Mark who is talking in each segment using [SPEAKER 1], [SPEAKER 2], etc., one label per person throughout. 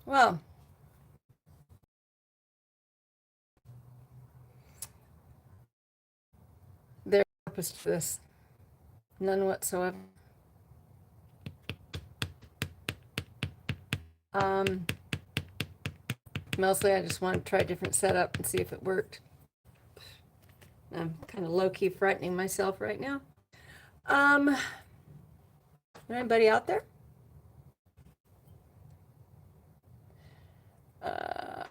[SPEAKER 1] Well, there's purpose to this. None whatsoever. Um, Mostly I just want to try a different setup and see if it worked. I'm kind of low-key frightening myself right now. Anybody out there? Oh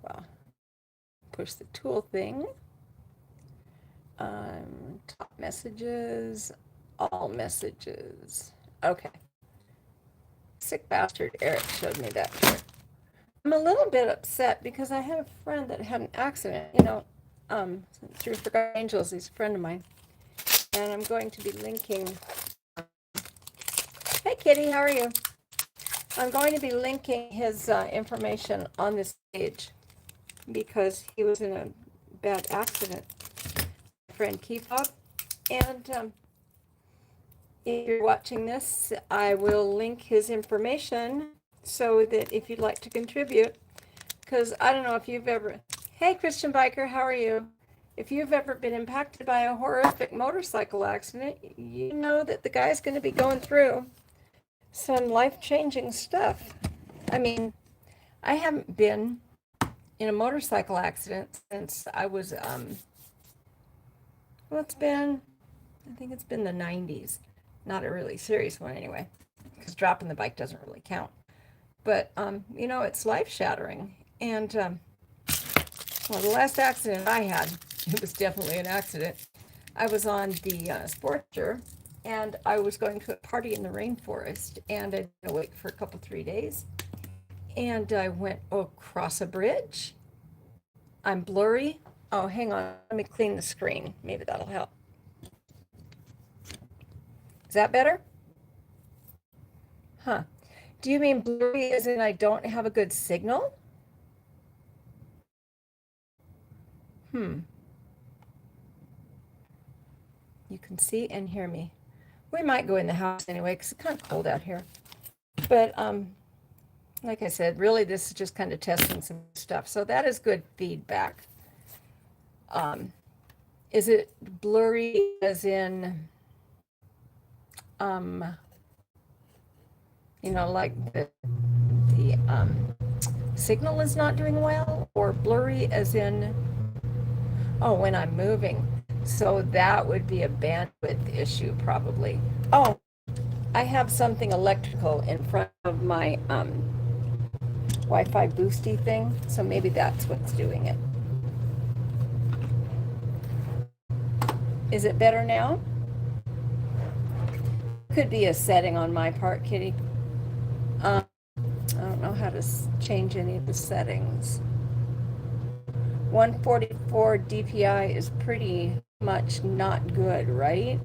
[SPEAKER 1] well. Push the tool thing. Top messages, all messages. Okay. Sick bastard Eric showed me that trick. I'm a little bit upset because I had a friend that had an accident, through Forgotten Angels. He's a friend of mine. And I'm going to be linking. Hey, Kitty, how are you? I'm going to be linking his information on this page because he was in a bad accident. My friend Keefog. And if you're watching this, I will link his information so that if you'd like to contribute, because I don't know if you've ever, hey, Christian Biker, how are you? If you've ever been impacted by a horrific motorcycle accident, you know that the guy's going to be going through some life-changing stuff. I mean, I haven't been in a motorcycle accident since I was, well, I think it's been the 90s. Not a really serious one anyway, because dropping the bike doesn't really count. But, it's life-shattering. And, well, the last accident I had, it was definitely an accident. I was on the Sportster, and I was going to a party in the rainforest, and I didn't wait for a couple, 3 days. And I went across a bridge. I'm blurry. Oh, hang on. Let me clean the screen. Maybe that'll help. Is that better? Huh. Do you mean blurry as in I don't have a good signal? You can see and hear me. We might go in the house anyway because it's kind of cold out here. But like I said, really this is just kind of testing some stuff. So that is good feedback. Is it blurry as in, like the signal is not doing well, or blurry as in, when I'm moving? So that would be a bandwidth issue probably. Oh, I have something electrical in front of my Wi-Fi boosty thing, so maybe that's what's doing it. Is it better now? Could be a setting on my part, Kitty. I don't know how to change any of the settings. 144 DPI is pretty much not good, right?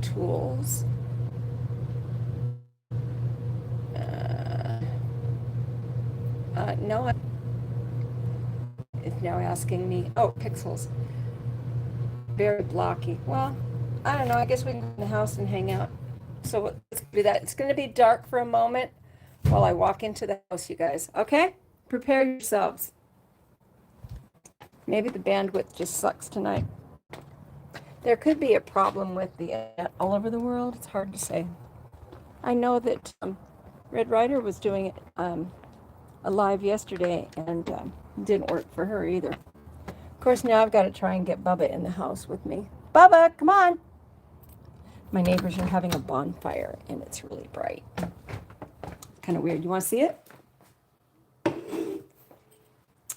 [SPEAKER 1] Tools. No, it's now asking me, pixels. Very blocky. Well, I don't know. I guess we can go in the house and hang out. So let's do that. It's going to be dark for a moment while I walk into the house, you guys. Okay? Prepare yourselves. Maybe the bandwidth just sucks tonight. There could be a problem with the internet all over the world. It's hard to say. I know that Red Ryder was doing it live yesterday and didn't work for her either. Of course, now I've got to try and get Bubba in the house with me. Bubba, come on. My neighbors are having a bonfire and it's really bright. Kind of weird. You want to see it?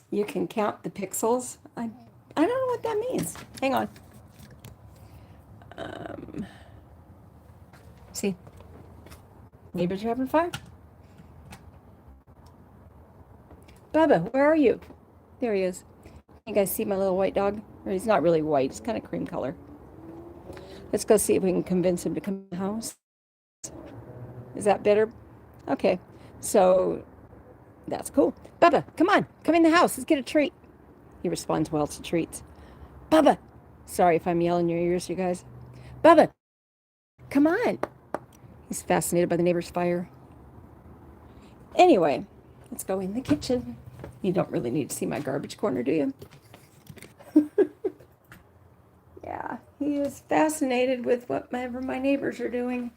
[SPEAKER 1] You can count the pixels. I don't know what that means. Hang on. See? Neighbors are having fire. Bubba, where are you? There he is. You guys see my little white dog? Or he's not really white. It's kind of cream color. Let's go see if we can convince him to come to the house. Is that better? Okay. So that's cool. Bubba, come on. Come in the house. Let's get a treat. He responds well to treats. Bubba, Sorry if I'm yelling in your ears, you guys. Bubba, come on. He's fascinated by the neighbor's fire. Anyway, let's go in the kitchen. You don't really need to see my garbage corner, do you? Yeah, he is fascinated with whatever my neighbors are doing.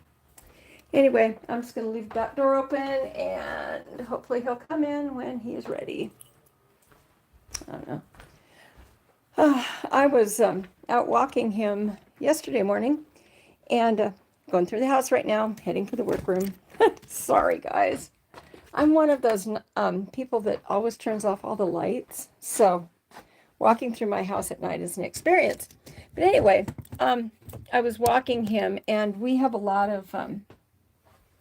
[SPEAKER 1] Anyway, I'm just going to leave that door open, and hopefully he'll come in when he is ready. I don't know. I was out walking him yesterday morning, and going through the house right now, heading for the workroom. Sorry, guys. I'm one of those people that always turns off all the lights, so walking through my house at night is an experience. But anyway, I was walking him, and we have a lot of,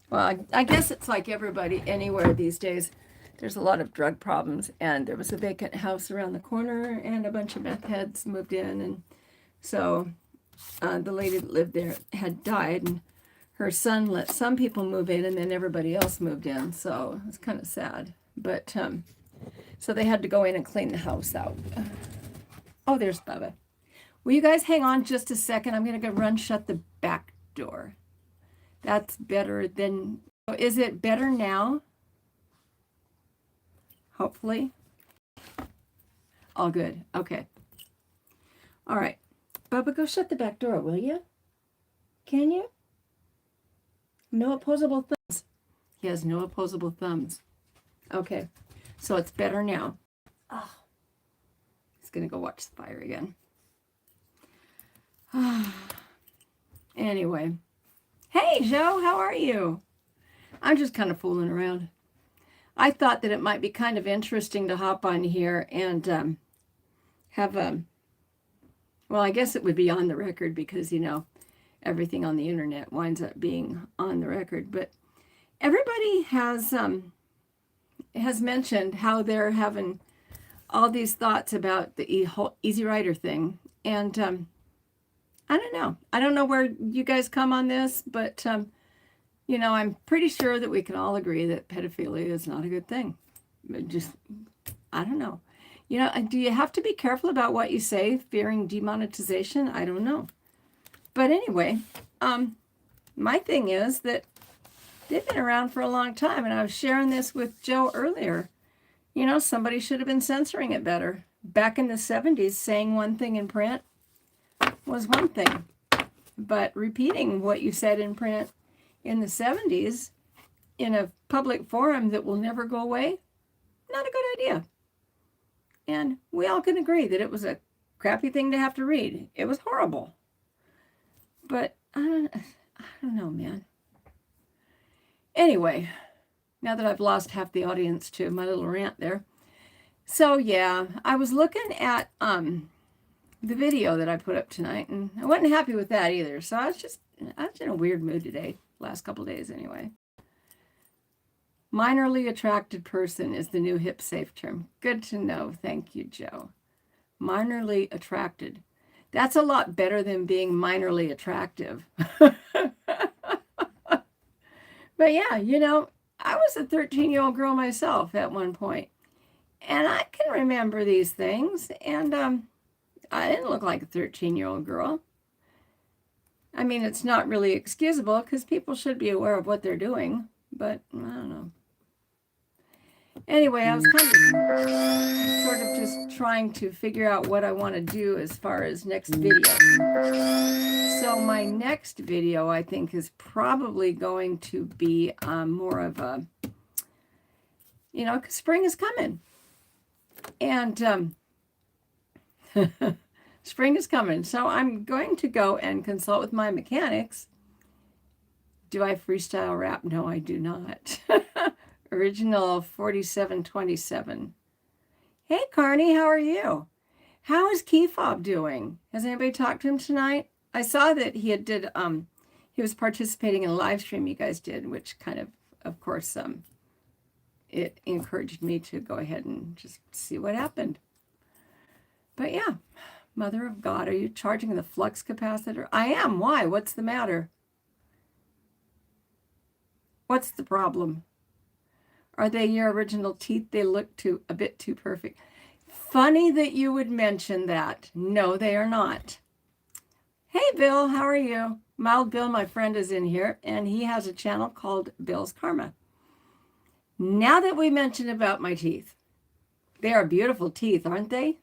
[SPEAKER 1] well, I guess it's like everybody anywhere these days. There's a lot of drug problems, and there was a vacant house around the corner, and a bunch of meth heads moved in, and so the lady that lived there had died, and her son let some people move in, and then everybody else moved in, so it's kind of sad. But so they had to go in and clean the house out. Oh, there's Bubba. Will you guys hang on just a second? I'm going to go run shut the back door. That's better than... Is it better now? Hopefully. All good. Okay. All right. Bubba, go shut the back door, will you? Can you? No opposable thumbs. He has no opposable thumbs. Okay. So it's better now. Oh. He's going to go watch the fire again. Anyway. Hey, Joe, how are you? I'm just kind of fooling around. I thought that it might be kind of interesting to hop on here and have a, well, I guess it would be on the record because, you know, everything on the internet winds up being on the record. But everybody has mentioned how they're having all these thoughts about the whole Easy Rider thing. And I don't know. I don't know where you guys come on this, but, you know, I'm pretty sure that we can all agree that pedophilia is not a good thing. Just, I don't know. You know, do you have to be careful about what you say, fearing demonetization? I don't know. But anyway, my thing is that they've been around for a long time, and I was sharing this with Joe earlier. You know, somebody should have been censoring it better. Back in the 70s, saying one thing in print was one thing, but repeating what you said in print in the 70s in a public forum that will never go away, not a good idea. And we all can agree that it was a crappy thing to have to read. It was horrible. But I don't know, man. Anyway, now that I've lost half the audience to my little rant there. So yeah, I was looking at the video that I put up tonight, and I wasn't happy with that either. So I was in a weird mood today, last couple of days anyway. Minorly attracted person is the new hip safe term. Good to know. Thank you, Joe. Minorly attracted. That's a lot better than being minorly attractive. But yeah, you know, I was a 13-year-old girl myself at one point, and I can remember these things, and I didn't look like a 13-year-old girl. I mean, it's not really excusable because people should be aware of what they're doing, but I don't know. Anyway, I was kind of sort of just trying to figure out what I want to do as far as next video. So my next video, I think, is probably going to be more of a, you know, because spring is coming. And spring is coming. So I'm going to go and consult with my mechanics. Do I freestyle rap? No, I do not. Original 4727. Hey, Carney, how are you? How is Key Fob doing? Has anybody talked to him tonight? I saw that he was participating in a live stream you guys did, which kind of course, it encouraged me to go ahead and just see what happened. But yeah, Mother of God, are you charging the flux capacitor? I am. Why? What's the matter? What's the problem? Are they your original teeth? They look a bit too perfect. Funny that you would mention that. No, they are not. Hey, Bill, how are you? Mild Bill, my friend, is in here, and he has a channel called Bill's Karma. Now that we mentioned about my teeth, they are beautiful teeth, aren't they?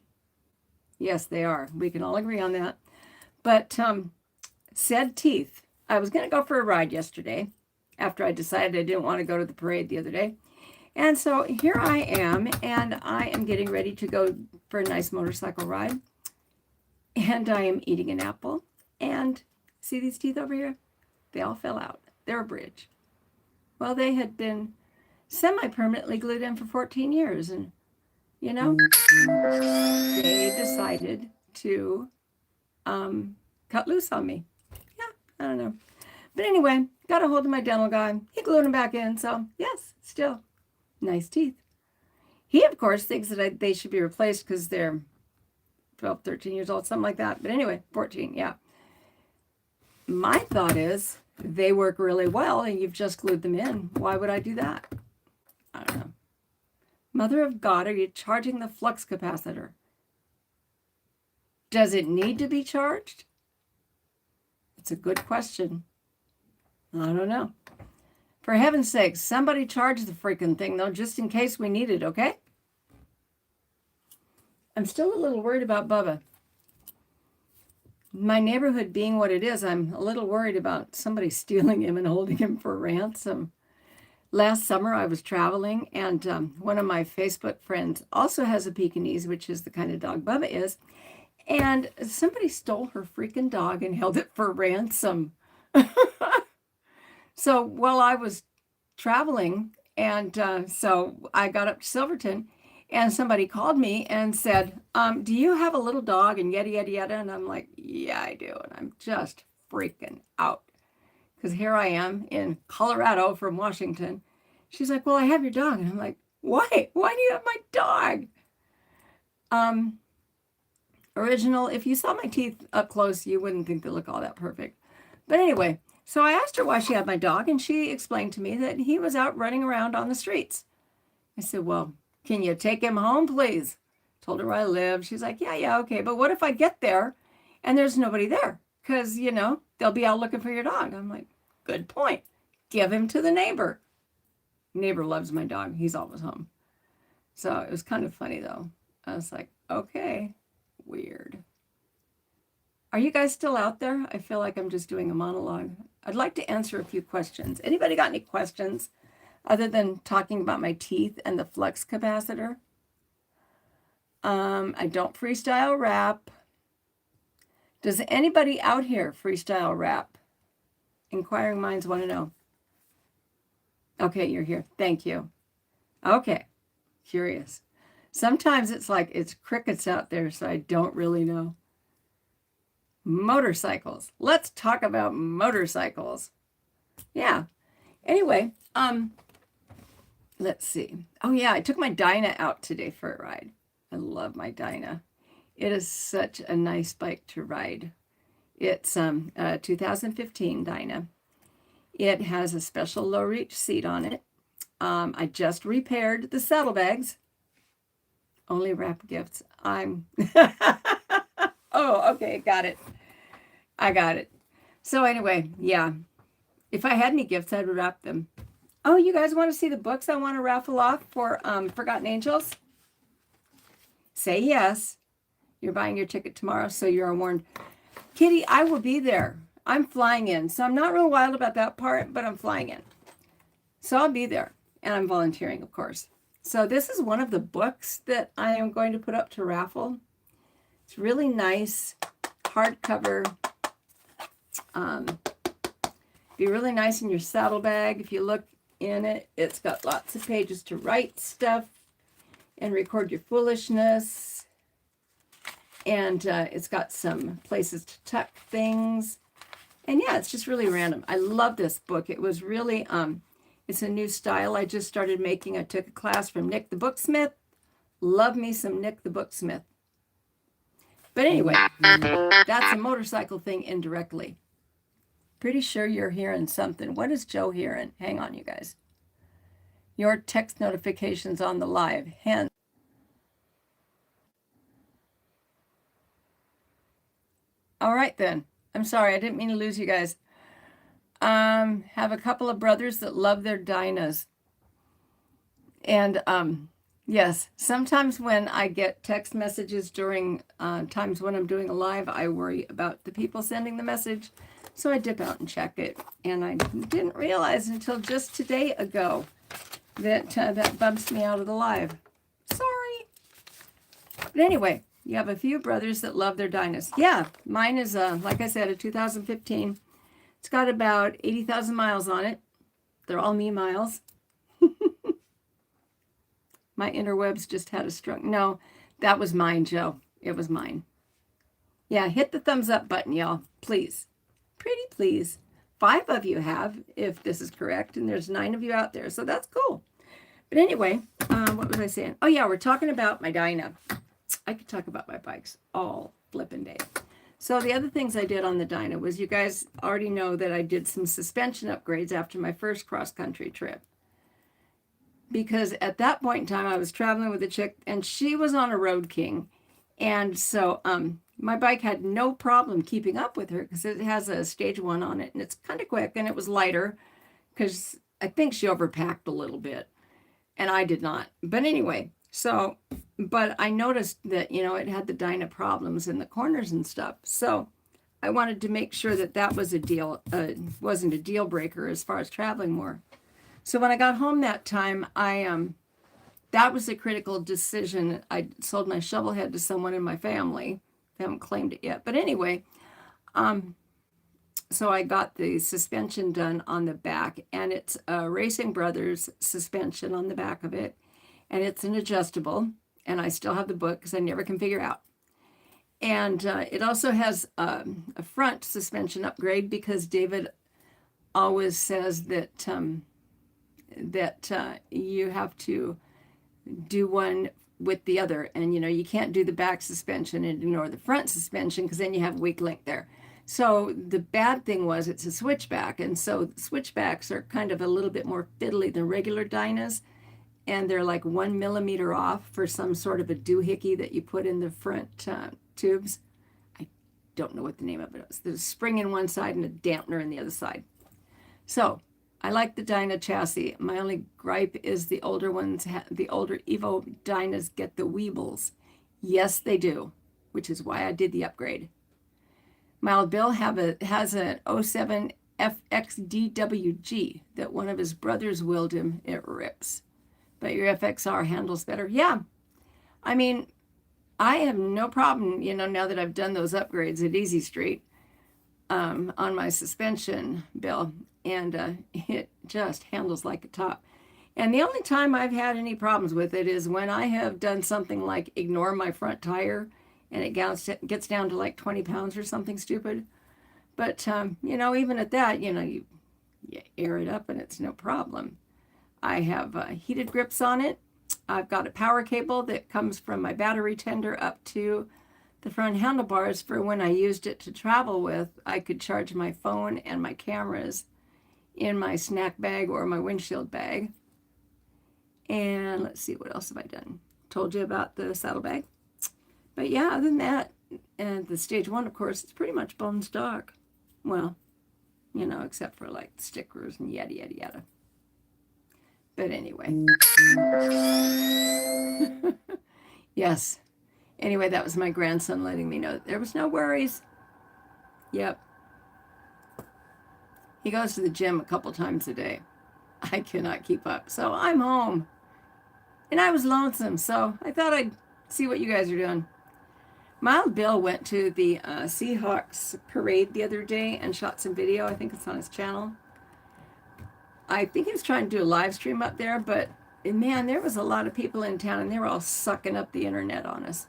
[SPEAKER 1] Yes, they are. We can all agree on that. But said teeth, I was going to go for a ride yesterday after I decided I didn't want to go to the parade the other day. And so here I am, and I am getting ready to go for a nice motorcycle ride. And I am eating an apple. And see these teeth over here? They all fell out. They're a bridge. Well, they had been semi-permanently glued in for 14 years. And, you know, they decided to cut loose on me. Yeah, I don't know. But anyway, got a hold of my dental guy. He glued them back in. So, yes, still nice teeth. He, of course, thinks that they should be replaced because they're 12, 13 years old, something like that. But anyway, 14, yeah. My thought is they work really well and you've just glued them in. Why would I do that? I don't know. Mother of God, are you charging the flux capacitor? Does it need to be charged? It's a good question. I don't know. For heaven's sake, somebody charge the freaking thing, though, just in case we need it, okay? I'm still a little worried about Bubba. My neighborhood being what it is, I'm a little worried about somebody stealing him and holding him for ransom. Last summer, I was traveling, and one of my Facebook friends also has a Pekingese, which is the kind of dog Bubba is, and somebody stole her freaking dog and held it for ransom. So while I was traveling, and so I got up to Silverton, and somebody called me and said, do you have a little dog? And yada, yada, yada. And I'm like, yeah, I do. And I'm just freaking out. Because here I am in Colorado from Washington. She's like, well, I have your dog. And I'm like, why? Why do you have my dog? Original, if you saw my teeth up close, you wouldn't think they look all that perfect. But anyway, so I asked her why she had my dog, and she explained to me that he was out running around on the streets. I said, well, can you take him home, please? Told her where I lived. She's like, yeah, okay. But what if I get there and there's nobody there? Because, you know, they'll be out looking for your dog. I'm like, good point. Give him to the neighbor. Neighbor loves my dog. He's always home. So it was kind of funny, though. I was like, okay, weird. Are you guys still out there? I feel like I'm just doing a monologue. I'd like to answer a few questions. Anybody got any questions other than talking about my teeth and the flux capacitor? I don't freestyle rap. Does anybody out here freestyle rap? Inquiring minds want to know. Okay, you're here. Thank you. Okay, curious. Sometimes it's like it's crickets out there, so I don't really know. Motorcycles. Let's talk about motorcycles. Yeah. Anyway, let's see. Oh yeah, I took my Dyna out today for a ride. I love my Dyna. It is such a nice bike to ride. It's a 2015 Dyna. It has a special low reach seat on it. I just repaired the saddlebags. Only wrap gifts. I'm oh, okay, got it. I got it. So anyway, yeah. If I had any gifts, I'd wrap them. Oh, you guys want to see the books I want to raffle off for Forgotten Angels? Say yes. You're buying your ticket tomorrow, so you're warned. Kitty, I will be there. I'm flying in. So I'm not real wild about that part, but I'm flying in. So I'll be there. And I'm volunteering, of course. So this is one of the books that I am going to put up to raffle. It's really nice, hardcover. Be really nice in your saddlebag. If you look in it, it's got lots of pages to write stuff and record your foolishness. And it's got some places to tuck things. And yeah, it's just really random. I love this book. It was really, it's a new style I just started making. I took a class from Nick the Booksmith. Love me some Nick the Booksmith. But anyway, that's a motorcycle thing indirectly. Pretty sure you're hearing something. What is Joe hearing? Hang on, you guys. Your text notifications on the live. Hands. All right, then. I'm sorry, I didn't mean to lose you guys. Have a couple of brothers that love their Dynas. And yes, sometimes when I get text messages during times when I'm doing a live, I worry about the people sending the message. So I dip out and check it. And I didn't realize until just today ago that that bumps me out of the live. Sorry. But anyway, you have a few brothers that love their Dynas. Yeah, mine is, like I said, a 2015. It's got about 80,000 miles on it. They're all me miles. My interwebs just had a stroke. No, that was mine, Joe. It was mine. Yeah, hit the thumbs up button, y'all. Please. Pretty please. 5 of you have, if this is correct, and there's 9 of you out there, so that's cool. But anyway, what was I saying? Oh, yeah, we're talking about my Dyna. I could talk about my bikes all flipping day. So the other things I did on the Dyna was, you guys already know that I did some suspension upgrades after my first cross-country trip. Because at that point in time, I was traveling with a chick, and she was on a Road King. And so my bike had no problem keeping up with her because it has a stage 1 on it, and it's kind of quick, and it was lighter because I think she overpacked a little bit, and I did not. But anyway, so, but I noticed that, you know, it had the Dyna problems in the corners and stuff. So I wanted to make sure that that was a deal, wasn't a deal breaker as far as traveling more. So when I got home that time, that was a critical decision. I sold my shovel head to someone in my family. They haven't claimed it yet. But anyway, so I got the suspension done on the back, and it's a Racing Brothers suspension on the back of it. And it's an adjustable, and I still have the book because I never can figure out. And it also has a front suspension upgrade because David always says that you have to do one with the other, and you know, you can't do the back suspension and ignore the front suspension because then you have a weak link there. So the bad thing was it's a switchback, and so switchbacks are kind of a little bit more fiddly than regular Dynas, and they're like 1 millimeter off for some sort of a doohickey that you put in the front tubes. I don't know what the name of it is. There's a spring in one side and a dampener in the other side. So I like the Dyna chassis. My only gripe is the older ones, the older Evo Dynas get the weebles. Yes, they do, which is why I did the upgrade. My old Bill has an 07 FXDWG that one of his brothers willed him. It rips. But your FXR handles better. Yeah. I mean, I have no problem, you know, now that I've done those upgrades at Easy Street on my suspension, Bill. And it just handles like a top. And the only time I've had any problems with it is when I have done something like ignore my front tire and it gets down to like 20 pounds or something stupid. But, you know, even at that, you know, you air it up and it's no problem. I have heated grips on it. I've got a power cable that comes from my battery tender up to the front handlebars for when I used it to travel with. I could charge my phone and my cameras in my snack bag or my windshield bag. And let's see, what else have I done? Told you about the saddlebag. But yeah, other than that, and the stage 1, of course, it's pretty much bone stock. Well, you know, except for like stickers and yada, yada, yada. But anyway. Yes. Anyway, that was my grandson letting me know that there was no worries. Yep. He goes to the gym a couple times a day. I cannot keep up. So I'm home. And I was lonesome, so I thought I'd see what you guys are doing. My old Bill went to the Seahawks parade the other day and shot some video. I think it's on his channel. I think he was trying to do a live stream up there, but man, there was a lot of people in town and they were all sucking up the internet on us.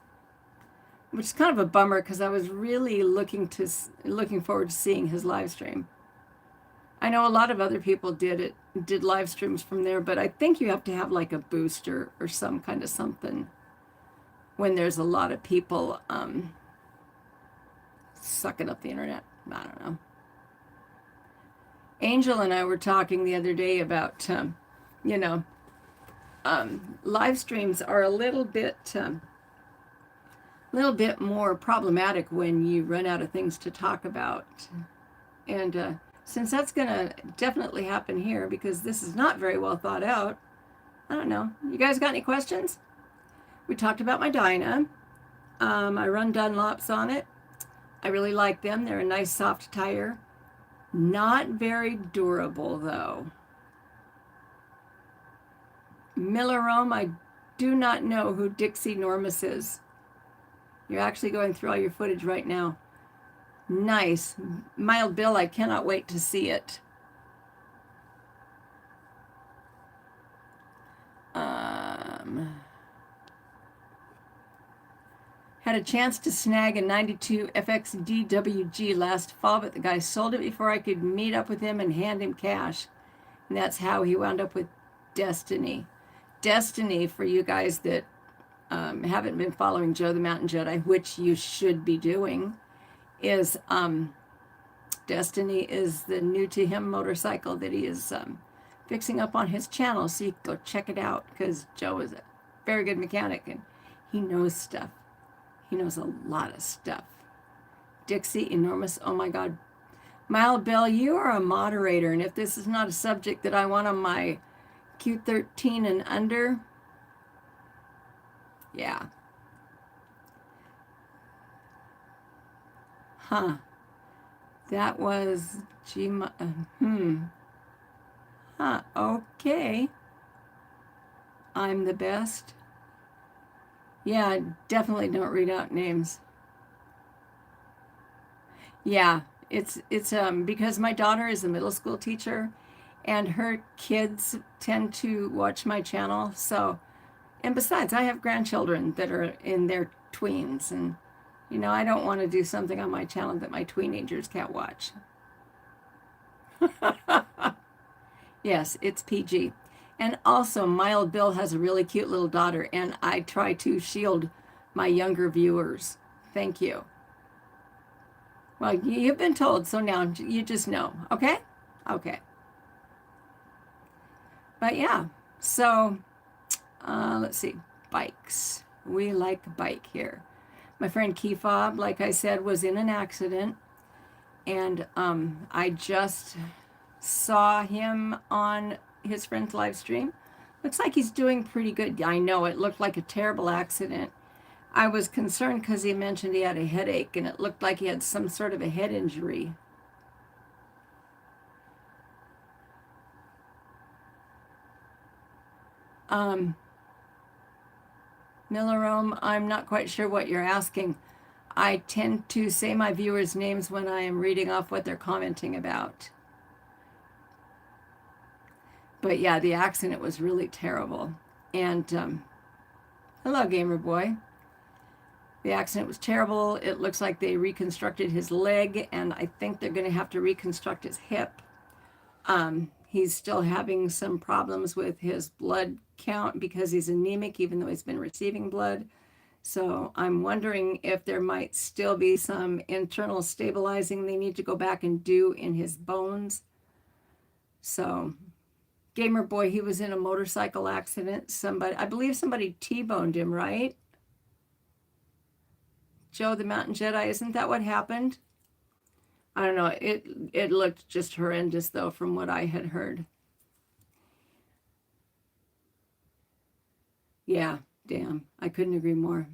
[SPEAKER 1] Which is kind of a bummer because I was really looking forward to seeing his live stream. I know a lot of other people did live streams from there, but I think you have to have like a booster or some kind of something when there's a lot of people sucking up the internet. I don't know. Angel and I were talking the other day about, you know, live streams are a little bit little bit more problematic when you run out of things to talk about. And since that's going to definitely happen here because this is not very well thought out, I don't know. You guys got any questions? We talked about my Dyna. I run Dunlops on it. I really like them. They're a nice soft tire. Not very durable though. Millerome, I do not know who Dixie Normus is. You're actually going through all your footage right now. Nice. Mild Bill, I cannot wait to see it. Had a chance to snag a 92 FXDWG last fall, but the guy sold it before I could meet up with him and hand him cash. And that's how he wound up with Destiny. Destiny, for you guys that haven't been following Joe the Mountain Jedi, which you should be doing, is Destiny is the new to him motorcycle that he is fixing up on his channel. So you can go check it out because Joe is a very good mechanic and he knows stuff. He knows a lot of stuff. Dixie, enormous. Oh my God. Mild Bill, you are a moderator. And if this is not a subject that I want on my Q13 and under, yeah. Huh. That was Huh. Okay. I'm the best. Yeah, definitely don't read out names. Yeah, it's because my daughter is a middle school teacher and her kids tend to watch my channel. So, and besides, I have grandchildren that are in their tweens and you know, I don't want to do something on my channel that my teenagers can't watch. Yes, it's PG. And also, Mild Bill has a really cute little daughter, and I try to shield my younger viewers. Thank you. Well, you've been told, so now you just know, okay? Okay. But yeah, so let's see, bikes. We like bike here. My friend Keyfob, like I said, was in an accident, and I just saw him on his friend's live stream. Looks like he's doing pretty good. I know it looked like a terrible accident. I was concerned because he mentioned he had a headache and it looked like he had some sort of a head injury. Millerome, I'm not quite sure what you're asking. I tend to say my viewers' names when I am reading off what they're commenting about. But yeah, the accident was really terrible. And hello, Gamer Boy. The accident was terrible. It looks like they reconstructed his leg, and I think they're going to have to reconstruct his hip. He's still having some problems with his blood count because he's anemic, even though he's been receiving blood. So I'm wondering if there might still be some internal stabilizing they need to go back and do in his bones. So Gamer Boy, he was in a motorcycle accident. I believe somebody T-boned him, right? Joe the Mountain Jedi, isn't that what happened? I don't know. It looked just horrendous, though, from what I had heard. Yeah, damn. I couldn't agree more.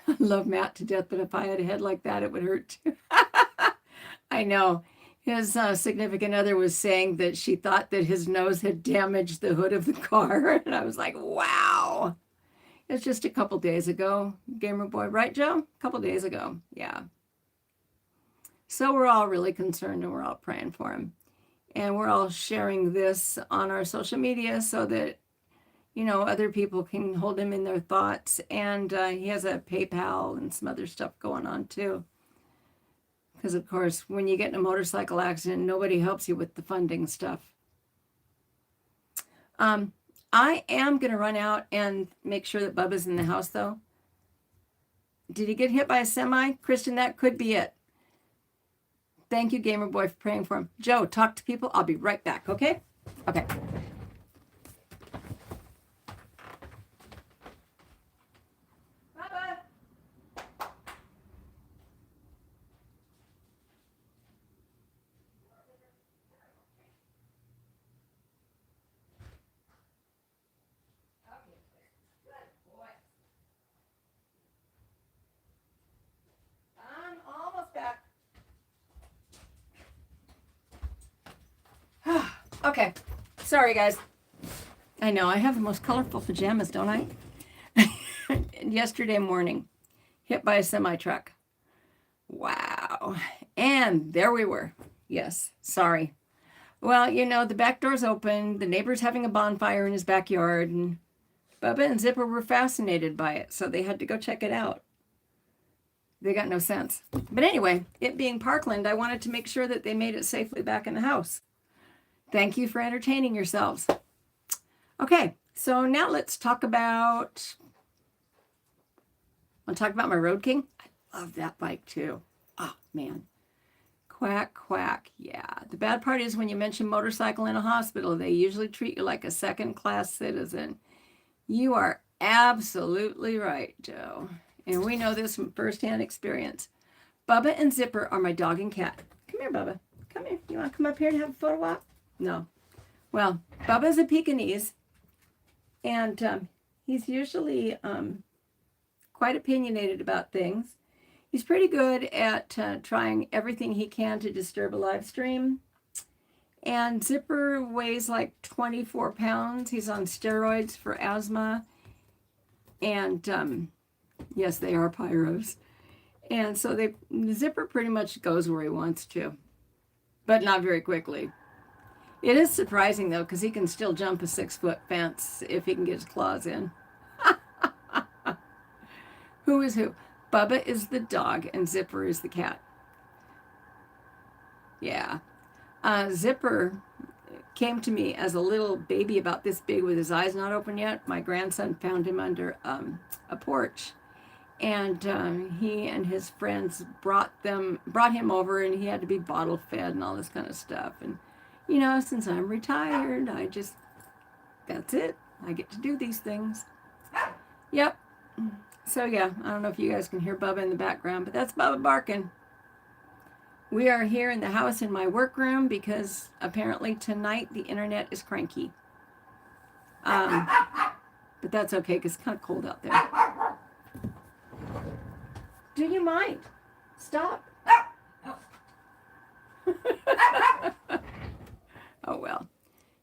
[SPEAKER 1] I love Matt to death, but if I had a head like that, it would hurt too. I know. His significant other was saying that she thought that his nose had damaged the hood of the car. And I was like, wow. It's just a couple days ago, Gamer Boy. Right, Joe? A couple days ago. Yeah. So we're all really concerned and we're all praying for him. And we're all sharing this on our social media so that, you know, other people can hold him in their thoughts. And he has a PayPal and some other stuff going on too. Because, of course, when you get in a motorcycle accident, nobody helps you with the funding stuff. I am going to run out and make sure that Bubba's in the house, though. Did he get hit by a semi? Kristen, that could be it. Thank you, Gamer Boy, for praying for him. Joe, talk to people. I'll be right back, okay? Okay. Bubba. Okay. Sorry, guys. I know, I have the most colorful pajamas, don't I? Yesterday morning, hit by a semi-truck. Wow. And there we were. Yes, sorry. Well, you know, the back door's open, the neighbor's having a bonfire in his backyard, and Bubba and Zipper were fascinated by it, so they had to go check it out. They got no sense. But anyway, it being Parkland, I wanted to make sure that they made it safely back in the house. Thank you for entertaining yourselves. Okay, so now let's talk about, I'll talk about my Road King. I love that bike too. Oh, man. Quack, quack. Yeah. The bad part is when you mention motorcycle in a hospital, they usually treat you like a second-class citizen. You are absolutely right, Joe. And we know this from firsthand experience. Bubba and Zipper are my dog and cat. Come here, Bubba. Come here. You want to come up here and have a photo op? No. Well, Bubba's a Pekingese, and he's usually quite opinionated about things. He's pretty good at trying everything he can to disturb a live stream. And Zipper weighs like 24 pounds. He's on steroids for asthma. And yes, they are pyros. And so Zipper pretty much goes where he wants to, but not very quickly. It is surprising, though, because he can still jump a 6-foot fence if he can get his claws in. Who is who? Bubba is the dog, and Zipper is the cat. Yeah. Zipper came to me as a little baby about this big with his eyes not open yet. My grandson found him under a porch. And he and his friends brought him over, and he had to be bottle fed and all this kind of stuff. And, you know, since I'm retired, that's it. I get to do these things. Yep. So, yeah, I don't know if you guys can hear Bubba in the background, but that's Bubba barking. We are here in the house in my workroom because apparently tonight the internet is cranky. But that's okay because it's kind of cold out there. Do you mind? Stop. Oh, well.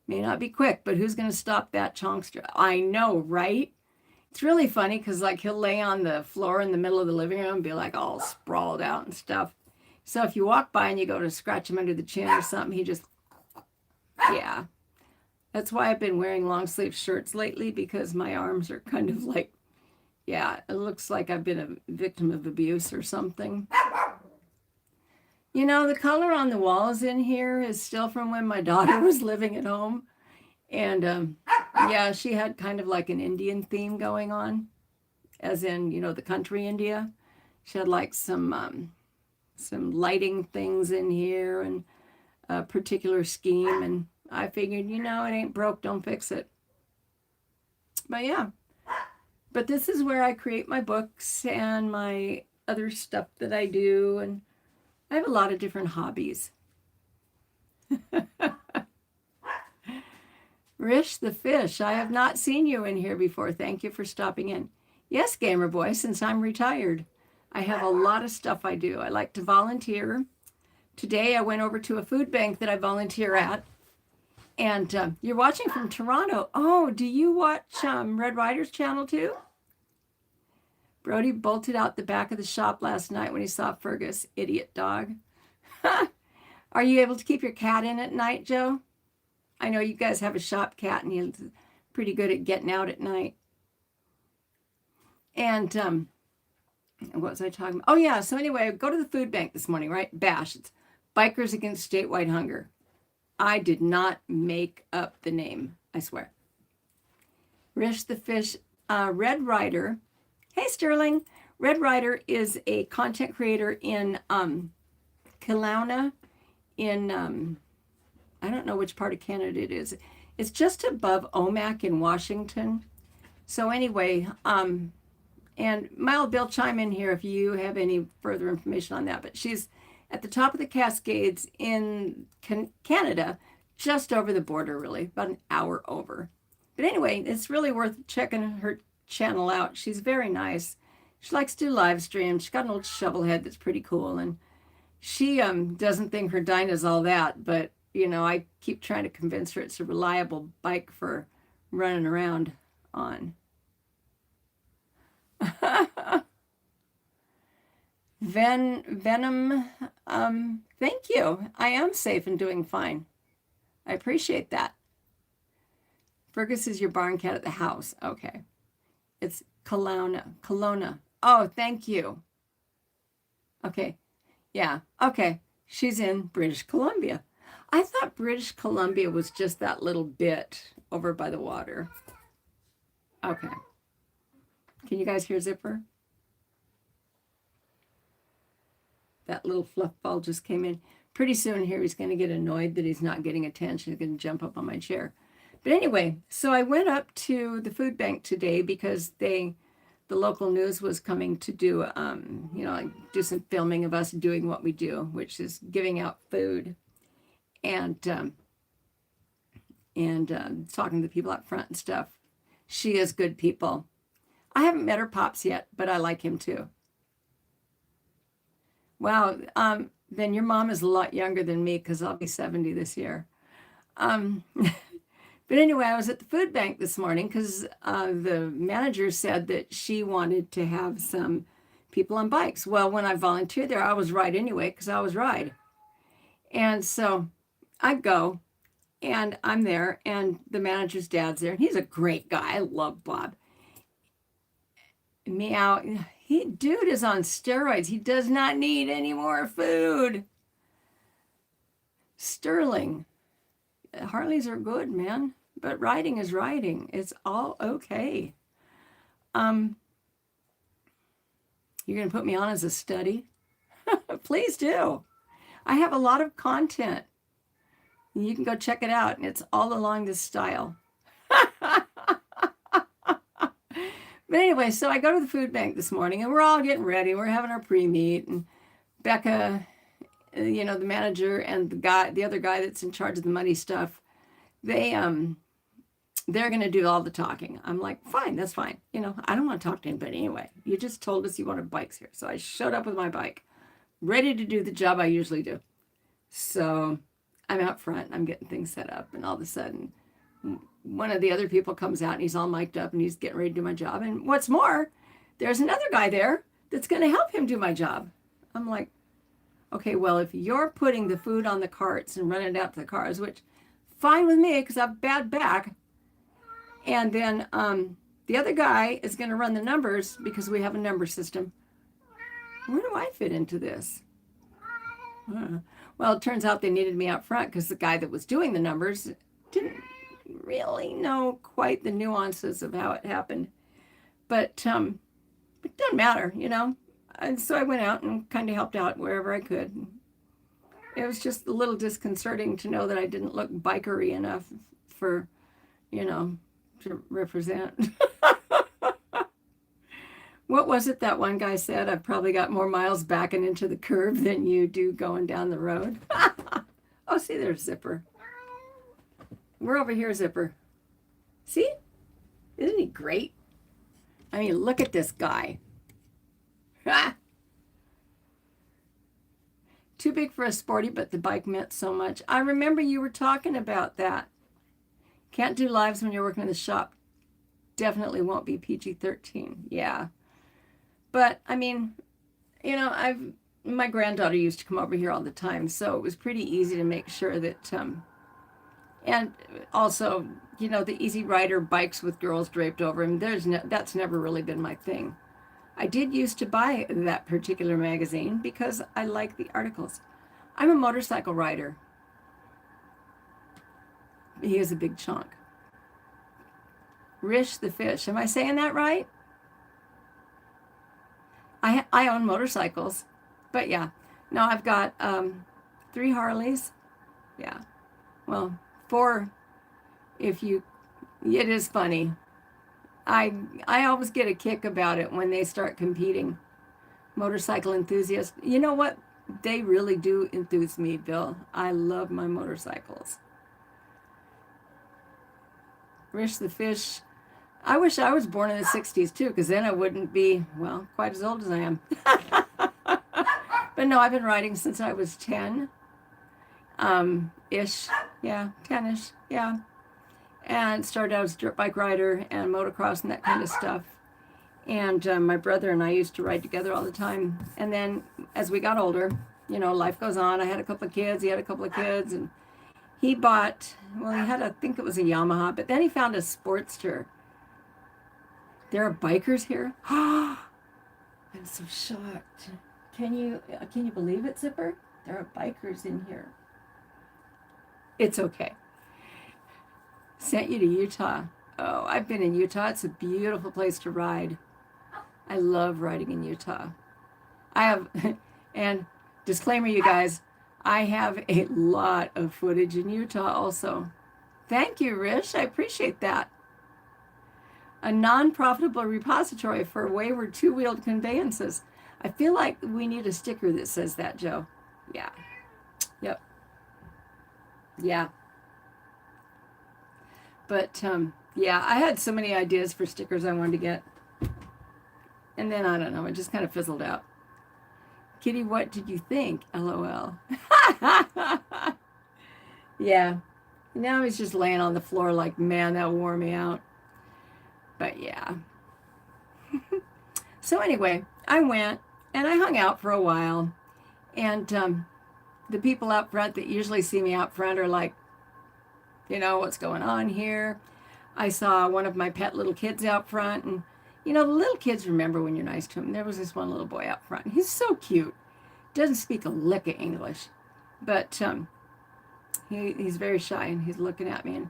[SPEAKER 1] May not be quick, but who's going to stop that chonkster? I know, right? It's really funny because, like, he'll lay on the floor in the middle of the living room and be, like, all sprawled out and stuff. So if you walk by and you go to scratch him under the chin or something, he just, yeah. That's why I've been wearing long sleeve shirts lately, because my arms are kind of like, yeah, it looks like I've been a victim of abuse or something. You know, the color on the walls in here is still from when my daughter was living at home. And yeah, she had kind of like an Indian theme going on, as in, you know, the country India. She had like some lighting things in here and a particular scheme. And I figured, you know, it ain't broke, don't fix it. But yeah. But this is where I create my books and my other stuff that I do. And I have a lot of different hobbies. Rish the Fish, I have not seen you in here before. Thank you for stopping in. Yes, Gamer Boy, since I'm retired, I have a lot of stuff I do. I like to volunteer. Today I went over to a food bank that I volunteer at. And you're watching from Toronto. Oh, do you watch Red Ryder's channel too? Brody bolted out the back of the shop last night when he saw Fergus. Idiot dog. Are you able to keep your cat in at night, Joe? I know you guys have a shop cat and he's pretty good at getting out at night. And what was I talking about? Oh, yeah. So anyway, I go to the food bank this morning, right? BASH. It's Bikers Against Statewide Hunger. I did not make up the name, I swear. Rish the Fish, Red Ryder. Hey, Sterling. Red Ryder is a content creator in Kelowna in, I don't know which part of Canada it is. It's just above Omak in Washington. So anyway, and Mild Bill, chime in here if you have any further information on that. But she's at the top of the Cascades in Canada, just over the border, really, about an hour over. But anyway, it's really worth checking her channel out. She's very nice. She likes to do live streams. She's got an old shovel head that's pretty cool. And she doesn't think her Dinah's all that, but I keep trying to convince her it's a reliable bike for running around on. Venom, thank you. I am safe and doing fine. I appreciate that. Fergus is your barn cat at the house. Okay. It's Kelowna. Oh, thank you. Okay. Yeah. Okay. She's in British Columbia. I thought British Columbia was just that little bit over by the water. Okay. Can you guys hear Zipper? That little fluff ball just came in. Pretty soon here he's going to get annoyed that he's not getting attention. He's going to jump up on my chair. But anyway, so I went up to the food bank today because the local news was coming to do, do some filming of us doing what we do, which is giving out food and talking to the people out front and stuff. She is good people. I haven't met her pops yet, but I like him too. Wow, then your mom is a lot younger than me because I'll be 70 this year. But anyway, I was at the food bank this morning because the manager said that she wanted to have some people on bikes. Well, when I volunteered there, I was right anyway because I was right. And so I go and I'm there and the manager's dad's there. And he's a great guy. I love Bob. Meow. Dude is on steroids. He does not need any more food. Sterling. Harleys are good, man. But riding is riding. It's all okay. You're going to put me on as a study? Please do. I have a lot of content. You can go check it out. And it's all along this style. But anyway, so I go to the food bank this morning and we're all getting ready. We're having our pre-meet and Becca, the manager and the other guy that's in charge of the money stuff, they're going to do all the talking. I'm like, fine, that's fine. I don't want to talk to anybody anyway. You just told us you wanted bikes here. So I showed up with my bike, ready to do the job I usually do. So I'm out front, I'm getting things set up, and all of a sudden, one of the other people comes out and he's all mic'd up and he's getting ready to do my job. And what's more, there's another guy there that's going to help him do my job. I'm like, okay, well, if you're putting the food on the carts and running it out to the cars, which fine with me because I have bad back. And then the other guy is going to run the numbers because we have a number system. Where do I fit into this? Well, it turns out they needed me out front because the guy that was doing the numbers didn't really know quite the nuances of how it happened. But it doesn't matter, And so I went out and kind of helped out wherever I could. It was just a little disconcerting to know that I didn't look bikery enough for, to represent. What was it that one guy said? I've probably got more miles backing into the curve than you do going down the road. Oh, see, there's Zipper. We're over here, Zipper. See? Isn't he great? I mean, look at this guy. Too big for a sporty, but the bike meant so much. I remember you were talking about that. Can't do lives when you're working in the shop. Definitely won't be PG-13. Yeah. But, I mean, my granddaughter used to come over here all the time, so it was pretty easy to make sure that, and also, the Easy Rider bikes with girls draped over them, that's never really been my thing. I did used to buy that particular magazine because I like the articles. I'm a motorcycle rider. He is a big chunk. Rish the fish. Am I saying that right? I own motorcycles. But yeah. No, I've got 3 Harleys. Yeah. Well, 4 if you... It is funny. I always get a kick about it when they start competing. Motorcycle enthusiasts. You know what? They really do enthuse me, Bill. I love my motorcycles. Rish the fish. I wish I was born in the 60s too, because then I wouldn't be, well, quite as old as I am. But no, I've been riding since I was 10. ish. Yeah, 10-ish. Yeah. And started out as a dirt bike rider and motocross and that kind of stuff. And my brother and I used to ride together all the time. And then as we got older, life goes on. I had a couple of kids. He had a couple of kids. And he bought, well, he had, I think it was a Yamaha. But then he found a Sportster. There are bikers here? I'm so shocked. Can you believe it, Zipper? There are bikers in here. It's okay. Sent you to Utah. Oh, I've been in Utah. It's a beautiful place to ride. I love riding in Utah. I have, and disclaimer, you guys, I have a lot of footage in Utah also. Thank you, Rish. I appreciate that. A non-profitable repository for wayward two-wheeled conveyances. I feel like we need a sticker that says that, Joe. Yeah. Yep. Yeah. But, yeah, I had so many ideas for stickers I wanted to get. And then, I don't know, it just kind of fizzled out. Kitty, what did you think? LOL. Yeah. Now he's just laying on the floor like, man, that wore me out. But, yeah. So, anyway, I went, and I hung out for a while. And the people out front that usually see me out front are like, what's going on here? I saw one of my pet little kids out front, and the little kids remember when you're nice to them. There was this one little boy out front. He's so cute. Doesn't speak a lick of English, but he's very shy, and he's looking at me, and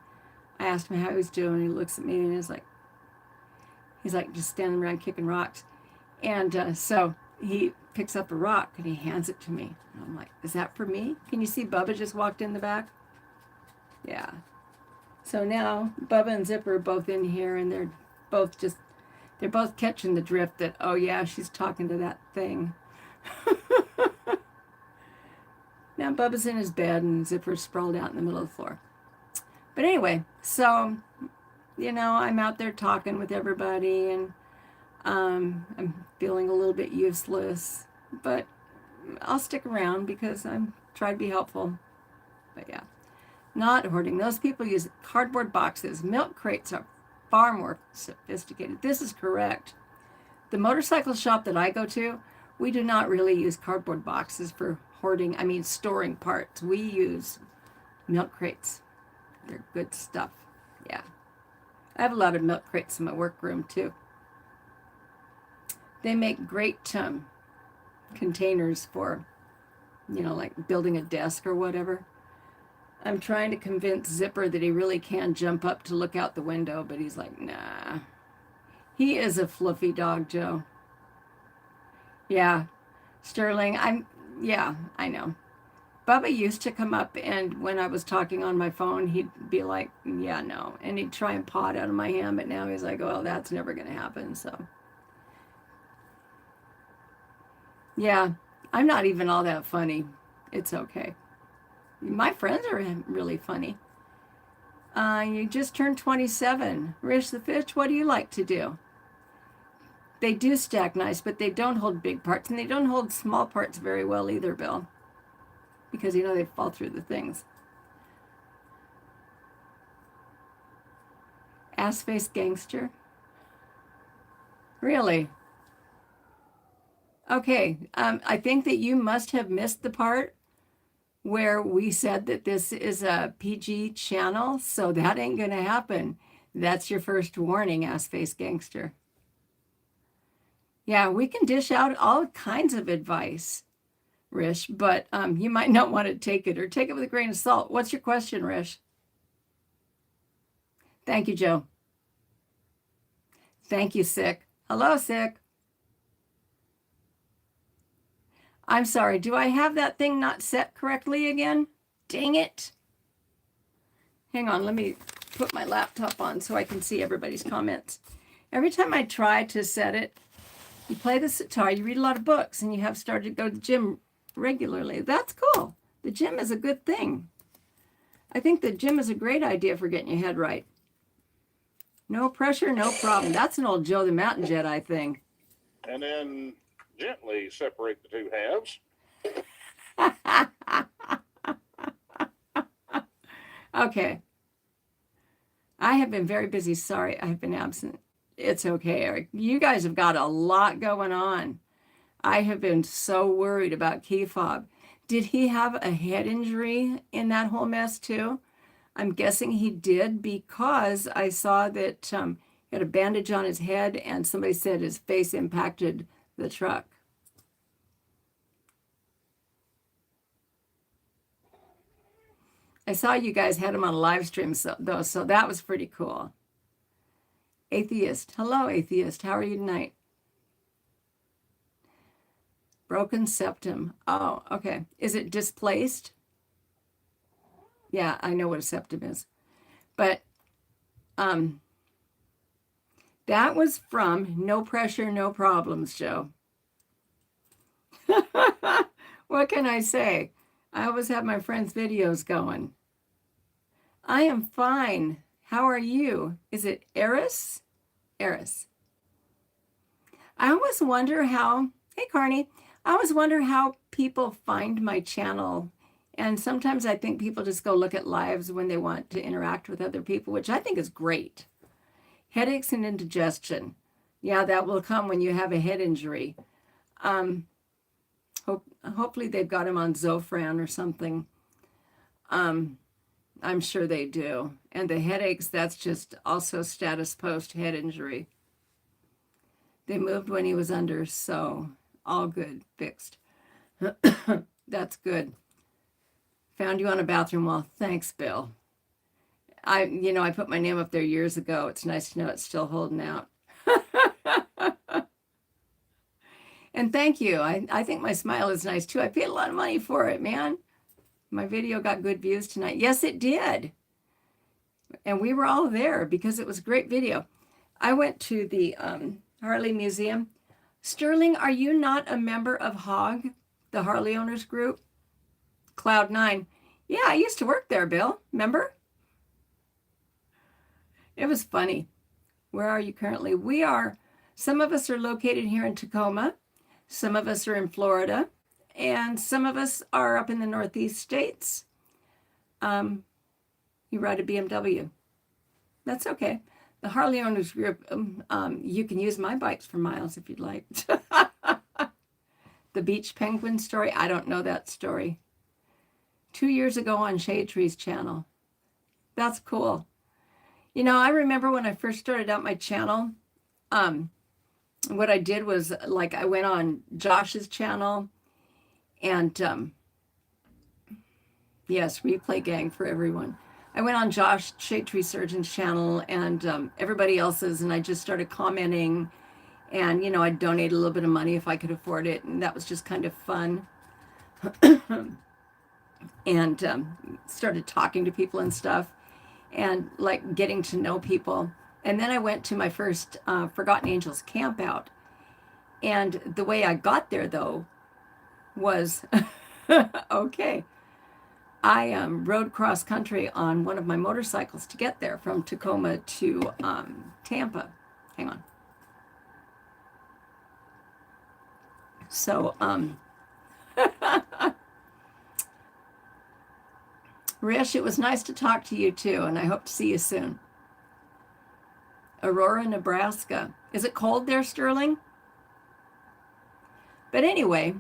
[SPEAKER 1] I asked him how he was doing. He looks at me, and he's like just standing around kicking rocks, and so he picks up a rock and he hands it to me. And I'm like, is that for me? Can you see Bubba just walked in the back? Yeah. So now Bubba and Zipper are both in here, and they're both catching the drift that, oh yeah, she's talking to that thing. Now Bubba's in his bed and Zipper's sprawled out in the middle of the floor. But anyway, so, I'm out there talking with everybody, and I'm feeling a little bit useless, but I'll stick around because I'm trying to be helpful. But yeah. Not hoarding. Those people use cardboard boxes. Milk crates are far more sophisticated. This is correct. The motorcycle shop that I go to, we do not really use cardboard boxes for storing parts. We use milk crates. They're good stuff. Yeah. I have a lot of milk crates in my workroom too. They make great containers for, like building a desk or whatever. I'm trying to convince Zipper that he really can jump up to look out the window, but he's like, nah. He is a fluffy dog, Joe. Yeah. Sterling, I know. Bubba used to come up, and when I was talking on my phone, he'd be like, yeah, no. And he'd try and paw it out of my hand, but now he's like, well, that's never going to happen, so. Yeah, I'm not even all that funny. It's okay. My friends are really funny. You just turned 27. Rish the Fish, what do you like to do? They do stack nice, but they don't hold big parts, and they don't hold small parts very well either, Bill. Because, they fall through the things. Ass-face gangster? Really? Okay, I think that you must have missed the part where we said that this is a PG channel, so that ain't gonna happen. That's your first warning, ass-face gangster. Yeah, we can dish out all kinds of advice, Rish, but you might not want to take it, or take it with a grain of salt. What's your question, Rish? Thank you, Joe. Thank you, Sick. Hello, Sick. I'm sorry, do I have that thing not set correctly again? Dang it. Hang on, let me put my laptop on so I can see everybody's comments. Every time I try to set it, you play the sitar, you read a lot of books, and you have started to go to the gym regularly. That's cool. The gym is a good thing. I think the gym is a great idea for getting your head right. No pressure, no problem. That's an old Joe the Mountain Jedi thing.
[SPEAKER 2] And then gently separate the two halves. Okay. I have been very busy. Sorry, I have been absent. It's okay, Eric. You guys have got a lot going on. I have been so worried about Key Fob. Did he have a head injury in that whole mess too? I'm guessing he did because I saw that he had a bandage on his head and somebody said his face impacted the truck. I saw you guys had him on a live stream though, so that was pretty cool. Atheist. Hello, Atheist. How are you tonight? Broken septum. Oh, okay. Is it displaced? Yeah, I know what a septum is. But um, that was from No Pressure, No Problems, Joe. What can I say? I always have my friends' videos going. I am fine. How are you? Is it Eris? Eris. I always wonder how, hey Carney, I always wonder how people find my channel. And sometimes I think people just go look at lives when they want to interact with other people, which I think is great. Headaches and indigestion. Yeah, that will come when you have a head injury. Um, hopefully they've got him on Zofran or something. Um, I'm sure they do. And the headaches, that's just also status post head injury. They moved when he was under, so all good, fixed. That's good. Found you on a bathroom wall. Thanks, Bill. I put my name up there years ago. It's nice to know it's still holding out. And thank you. I think my smile is nice too. I paid a lot of money for it, man. My video got good views tonight. Yes, it did. And we were all there because it was a great video. I went to the Harley Museum. Sterling, are you not a member of HOG, the Harley Owners Group? Cloud9. Yeah, I used to work there, Bill. Remember? It was funny. Where are you currently? Some of us are located here in Tacoma. Some of us are in Florida. And some of us are up in the Northeast states. You ride a BMW. That's okay. The Harley Owners Group, you can use my bikes for miles if you'd like. The Beach Penguin story, I don't know that story. 2 years ago on Shade Tree's channel. That's cool. I remember when I first started out my channel, what I did was I went on Josh's channel and yes, replay gang for everyone. I went on Josh Shade Tree Surgeon's channel and everybody else's, and I just started commenting, and I'd donate a little bit of money if I could afford it, and that was just kind of fun. And started talking to people and stuff, and getting to know people. And then I went to my first Forgotten Angels camp out, and the way I got there though was okay. I rode cross country on one of my motorcycles to get there from Tacoma to Tampa. Hang on. So, Rish, it was nice to talk to you too, and I hope to see you soon. Aurora, Nebraska. Is it cold there, Sterling? But anyway,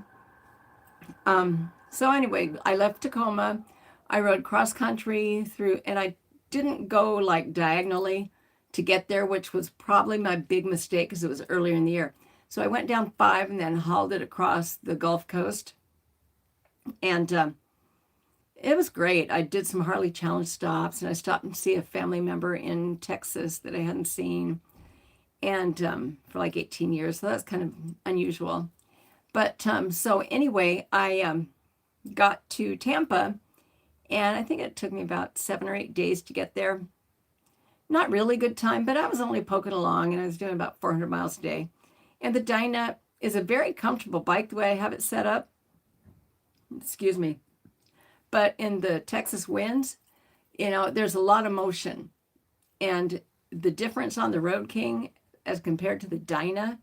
[SPEAKER 2] I left Tacoma. I rode cross country through, and I didn't go diagonally to get there, which was probably my big mistake because it was earlier in the year. So I went down 5 and then hauled it across the Gulf Coast. And it was great. I did some Harley Challenge stops, and I stopped and see a family member in Texas that I hadn't seen, and for 18 years. So that's kind of unusual. But so anyway, I got to Tampa, and I think it took me about 7 or 8 days to get there. Not really good time, but I was only poking along, and I was doing about 400 miles a day. And the Dyna is a very comfortable bike the way I have it set up. Excuse me. But in the Texas winds, there's a lot of motion. And the difference on the Road King as compared to the Dyna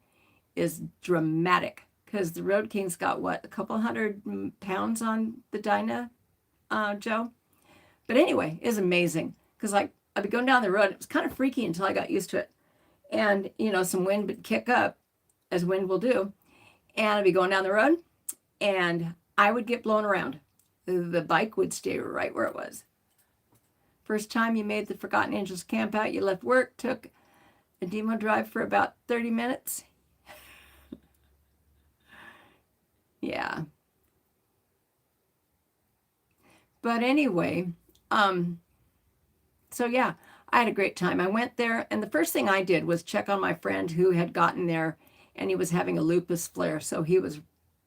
[SPEAKER 2] is dramatic. Because the Road King's got, a couple hundred pounds on the Dyna, Joe? But anyway, it's amazing because like I'd be going down the road. It was kind of freaky until I got used to it. And, you know, some wind would kick up, as wind will do. And I'd be going down the road and I would get blown around. The bike would stay right where it was. First time you made the Forgotten Angels camp out, you left work, took a demo drive for about 30 minutes. Yeah. But anyway, so yeah, I had a great time. I went there, and the first thing I did was check on my friend who had gotten there, and he was having a lupus flare, so he was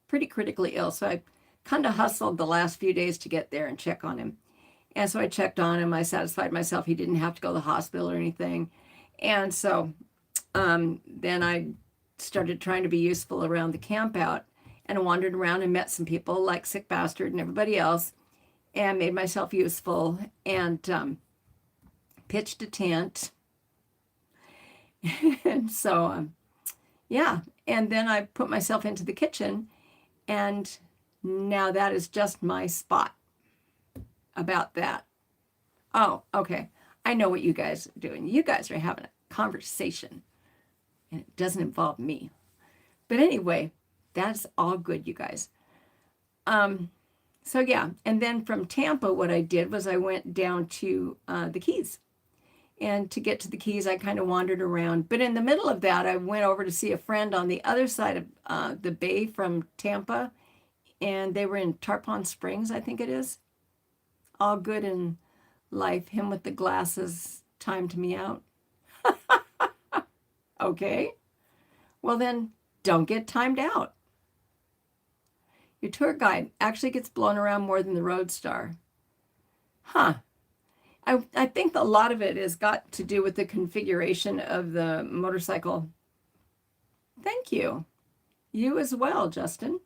[SPEAKER 2] pretty critically ill. So I kind of hustled the last few days to get there and check on him. And so I checked on him. I satisfied myself he didn't have to go to the hospital or anything. And so then I started trying to be useful around the camp out and wandered around and met some people like Sick Bastard and everybody else and made myself useful and pitched a tent. And so, yeah. And then I put myself into the kitchen, and now that is just my spot about that. Oh, okay. I know what you guys are doing. You guys are having a conversation, and it doesn't involve me. But anyway, that's all good, you guys. So yeah, and then from Tampa, what I did was I went down to the Keys. And to get to the Keys, I kind of wandered around. But in the middle of that, I went over to see a friend on the other side of the bay from Tampa. And they were in Tarpon Springs, I think it is. All good in life. Him with the glasses timed me out. Okay. Well, then don't get timed out. Your tour guide actually gets blown around more than the Roadstar. Huh. I think a lot of it has got to do with the configuration of the motorcycle. Thank you. You as well, Justin.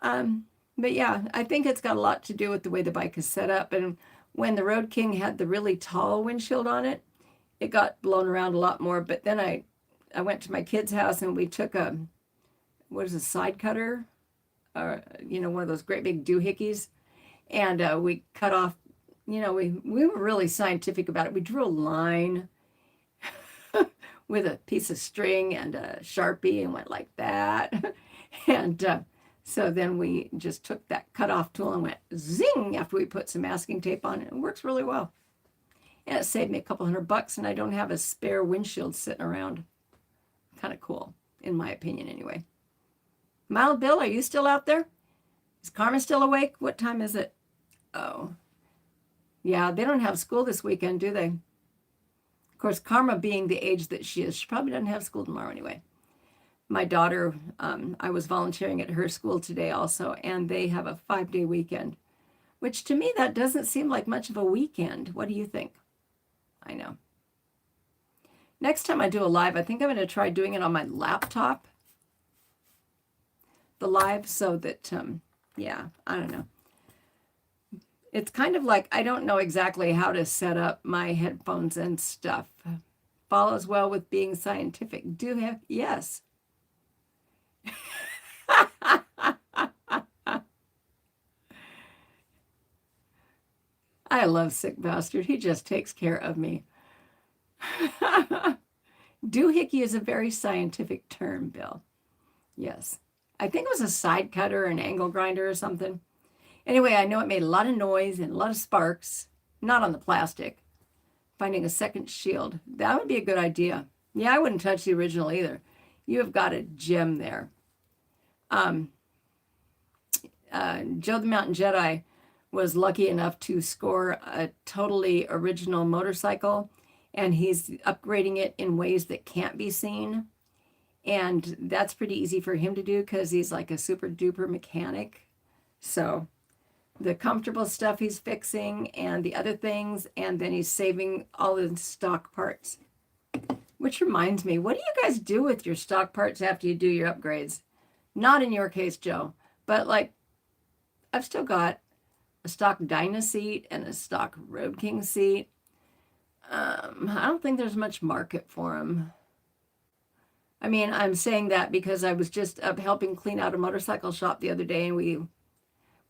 [SPEAKER 2] But yeah, I think it's got a lot to do with the way the bike is set up. And when the Road King had the really tall windshield on it, it got blown around a lot more. But then I went to my kid's house and we took a side cutter? One of those great big doohickeys. And we cut off, we were really scientific about it. We drew a line with a piece of string and a Sharpie and went like that. And so then we just took that cutoff tool and went zing after we put some masking tape on it. It works really well. And it saved me a couple $100, and I don't have a spare windshield sitting around. Kind of cool, in my opinion, anyway. Mild Bill, are you still out there? Is Karma still awake? What time is it? Oh. Yeah, they don't have school this weekend, do they? Of course, Karma being the age that she is, she probably doesn't have school tomorrow anyway. My daughter, I was volunteering at her school today also, and they have a 5-day weekend, which to me, that doesn't seem like much of a weekend. What do you think? I know. Next time I do a live, I think I'm going to try doing it on my laptop. The live, so that, yeah, I don't know. It's kind of like, I don't know exactly how to set up my headphones and stuff. Follows well with being scientific. Do have, yes. I love Sick Bastard. He just takes care of me. Doohickey is a very scientific term, Bill. Yes. I think it was a side cutter or an angle grinder or something. Anyway, I know it made a lot of noise and a lot of sparks. Not on the plastic. Finding a second shield. That would be a good idea. Yeah, I wouldn't touch the original either. You have got a gem there. Joe the Mountain Jedi was lucky enough to score a totally original motorcycle, and he's upgrading it in ways that can't be seen. And that's pretty easy for him to do because he's like a super duper mechanic. So the comfortable stuff he's fixing and the other things, and then he's saving all the stock parts. Which reminds me, what do you guys do with your stock parts after you do your upgrades? Not in your case, Joe, but like I've still got a stock Dyna seat and a stock Road King seat. I don't think there's much market for them. I mean, I'm saying that because I was just up helping clean out a motorcycle shop the other day, and we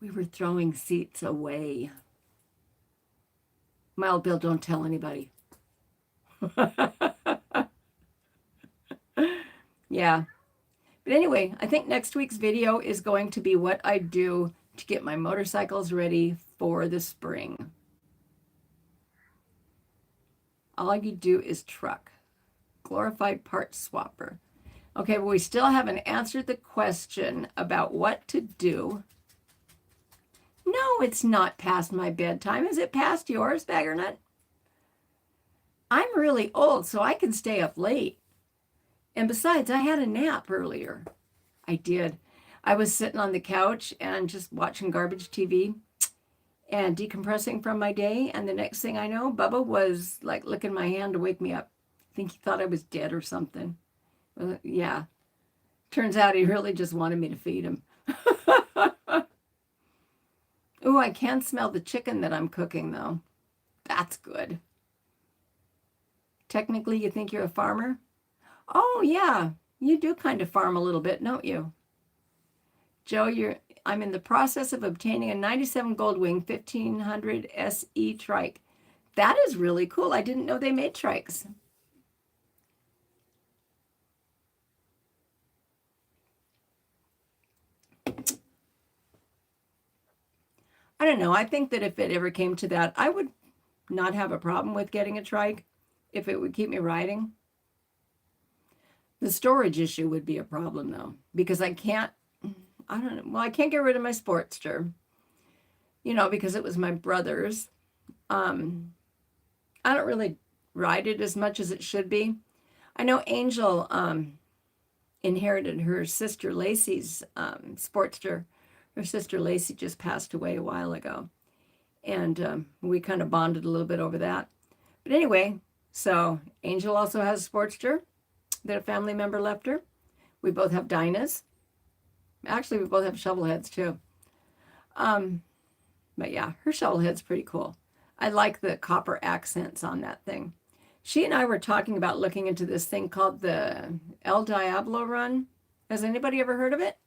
[SPEAKER 2] were throwing seats away. Mild Bill, don't tell anybody. Yeah. But anyway, I think next week's video is going to be what I do to get my motorcycles ready for the spring. All you do is truck. Glorified parts swapper. Okay, well, we still haven't answered the question about what to do. No, it's not past my bedtime. Is it past yours, Baggernut? I'm really old, so I can stay up late. And besides, I had a nap earlier. I did. I was sitting on the couch and just watching garbage TV and decompressing from my day. And the next thing I know, Bubba was like licking my hand to wake me up. I think he thought I was dead or something. Yeah. Turns out he really just wanted me to feed him. Oh, I can smell the chicken that I'm cooking, though. That's good. Technically, you think you're a farmer? Oh, yeah. You do kind of farm a little bit, don't you? Joe, I'm in the process of obtaining a 97 Goldwing 1500 SE trike. That is really cool. I didn't know they made trikes. I don't know. I think that if it ever came to that, I would not have a problem with getting a trike if it would keep me riding. The storage issue would be a problem, though, because I can't get rid of my Sportster, because it was my brother's. I don't really ride it as much as it should be. I know Angel inherited her sister Lacey's Sportster. Her sister Lacey just passed away a while ago, and we kind of bonded a little bit over that. But anyway, so Angel also has a Sportster that a family member left her. We both have Dynas. Actually, we both have shovel heads too. But yeah, her shovel head's pretty cool. I like the copper accents on that thing. She and I were talking about looking into this thing called the El Diablo run. Has anybody ever heard of it?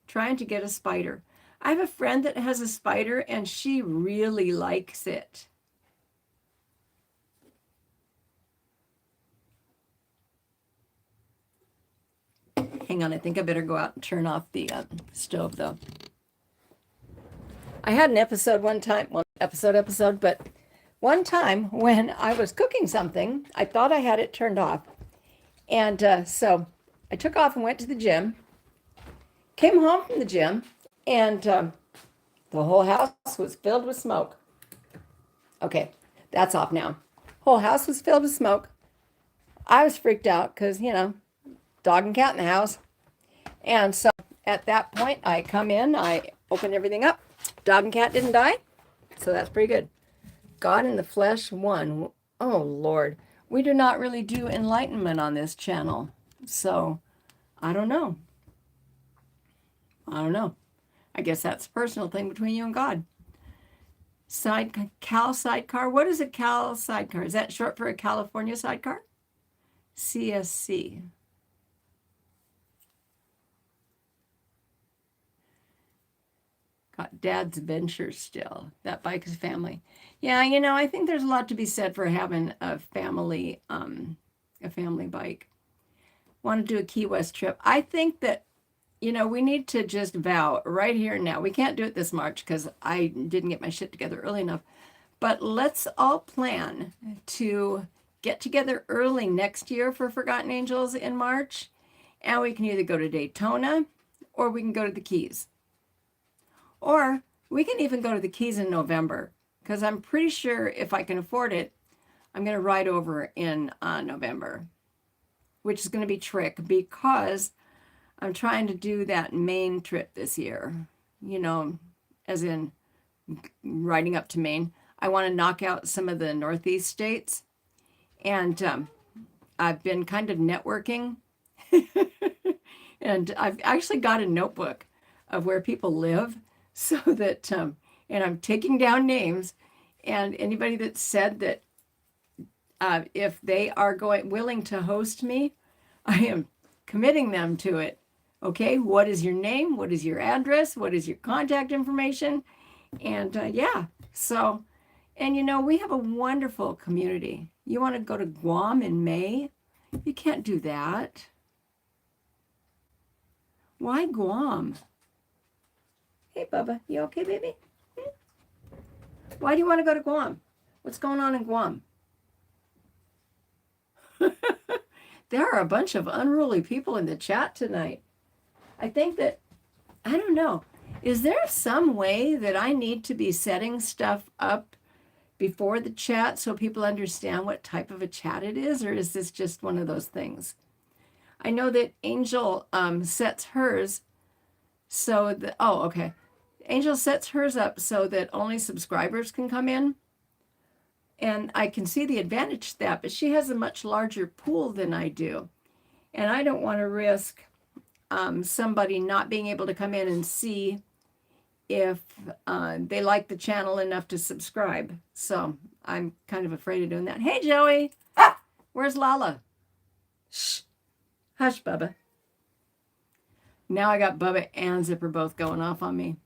[SPEAKER 2] Trying to get a Spider. I have a friend that has a Spider and she really likes it. Hang on, I think I better go out and turn off the stove though. I had an episode one time, well, but one time when I was cooking something, I thought I had it turned off. And so I took off and went to the gym, came home from the gym, and the whole house was filled with smoke. Okay, that's off now. Whole house was filled with smoke. I was freaked out because, dog and cat in the house. And so at that point, I come in, I open everything up. Dog and cat didn't die, so that's pretty good. God in the flesh won. Oh, Lord. We do not really do enlightenment on this channel. So, I don't know. I guess that's a personal thing between you and God. Cal sidecar. What is a Cal sidecar? Is that short for a California sidecar? CSC. Got Dad's Venture still. That bike is family. Yeah, I think there's a lot to be said for having a family bike. Want to do a Key West trip. I think that, we need to just vow right here and now. We can't do it this March because I didn't get my shit together early enough. But let's all plan to get together early next year for Forgotten Angels in March. And we can either go to Daytona or we can go to the Keys. Or we can even go to the Keys in November, because I'm pretty sure if I can afford it, I'm going to ride over in November, which is going to be trick because I'm trying to do that Maine trip this year, as in riding up to Maine. I want to knock out some of the Northeast states, and I've been kind of networking, and I've actually got a notebook of where people live. So that, and I'm taking down names, and anybody that said that if they are willing to host me, I am committing them to it. Okay, what is your name? What is your address? What is your contact information? And yeah, so, And you know, we have a wonderful community. You want to go to Guam in May? You can't do that. Why Guam? Hey, Bubba, you okay, baby? Why do you want to go to Guam? What's going on in Guam? There are a bunch of unruly people in the chat tonight. I think that, I don't know, is there some way that I need to be setting stuff up before the chat so people understand what type of a chat it is, or is this just one of those things? I know that Angel sets hers so that, oh, okay. Angel sets hers up so that only subscribers can come in. And I can see the advantage to that, but she has a much larger pool than I do. And I don't want to risk somebody not being able to come in and see if they like the channel enough to subscribe. So I'm kind of afraid of doing that. Hey, Joey. Where's Lala? Shh. Hush, Bubba. Now I got Bubba and Zipper both going off on me.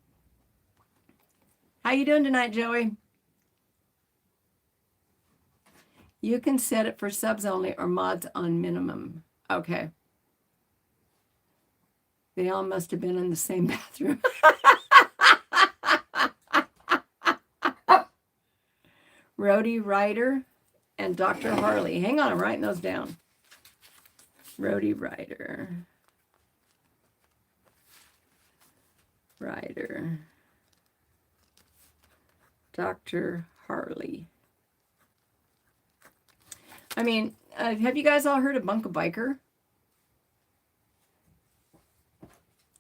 [SPEAKER 2] How you doing tonight, Joey? You can set it for subs only or mods on minimum. Okay. They all must have been in the same bathroom. Rhodey Ryder and Dr. Harley. Hang on, I'm writing those down. Rhodey Ryder. Dr. Harley. I mean, have you guys all heard of Bunka Biker?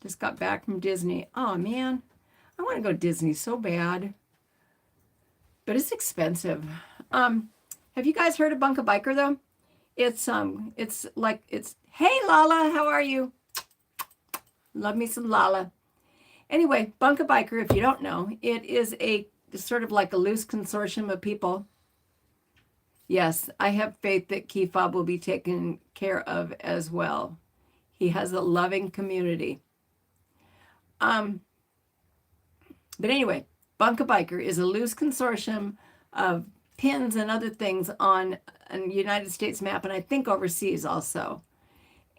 [SPEAKER 2] Just got back from Disney. Oh, man. I want to go to Disney so bad. But it's expensive. Have you guys heard of Bunka Biker, though? It's hey, Lala, how are you? Love me some Lala. Anyway, Bunka Biker, if you don't know, it is sort of like a loose consortium of people. Yes, I have faith that Key Fob will be taken care of as well. He has a loving community. But anyway, Bunka Biker is a loose consortium of pins and other things on a United States map, and I think overseas also.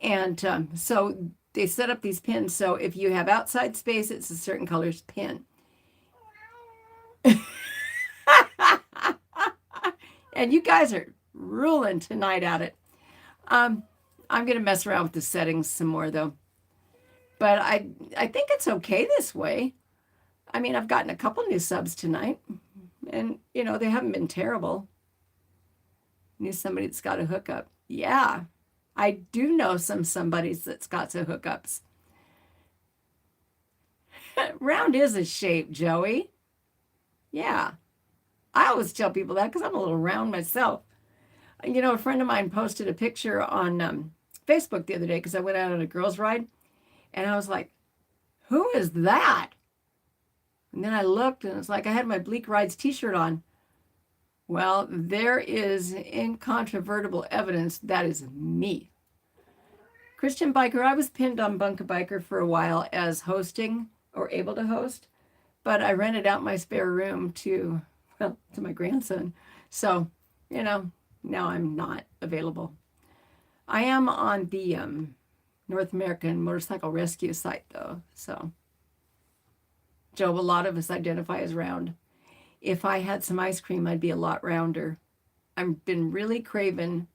[SPEAKER 2] And so they set up these pins. So if you have outside space, it's a certain color's pin. And you guys are ruling tonight at it. I'm going to mess around with the settings some more, though. But I think it's okay this way. I mean, I've gotten a couple new subs tonight. And, you know, they haven't been terrible. Knew somebody that's got a hookup. Yeah, I do know somebody's that's got some hookups. Round is a shape, Joey. Yeah. I always tell people that because I'm a little round myself. You know, a friend of mine posted a picture on Facebook the other day because I went out on a girls' ride. And I was like, who is that? And then I looked and it's like I had my Bleak Rides t-shirt on. Well, there is incontrovertible evidence that is me. Christian Biker, I was pinned on Bunka Biker for a while as hosting or able to host, but I rented out my spare room to my grandson. So, you know, now I'm not available. I am on the North American Motorcycle Rescue site, though. So, Joe, a lot of us identify as round. If I had some ice cream, I'd be a lot rounder. I've been really craving.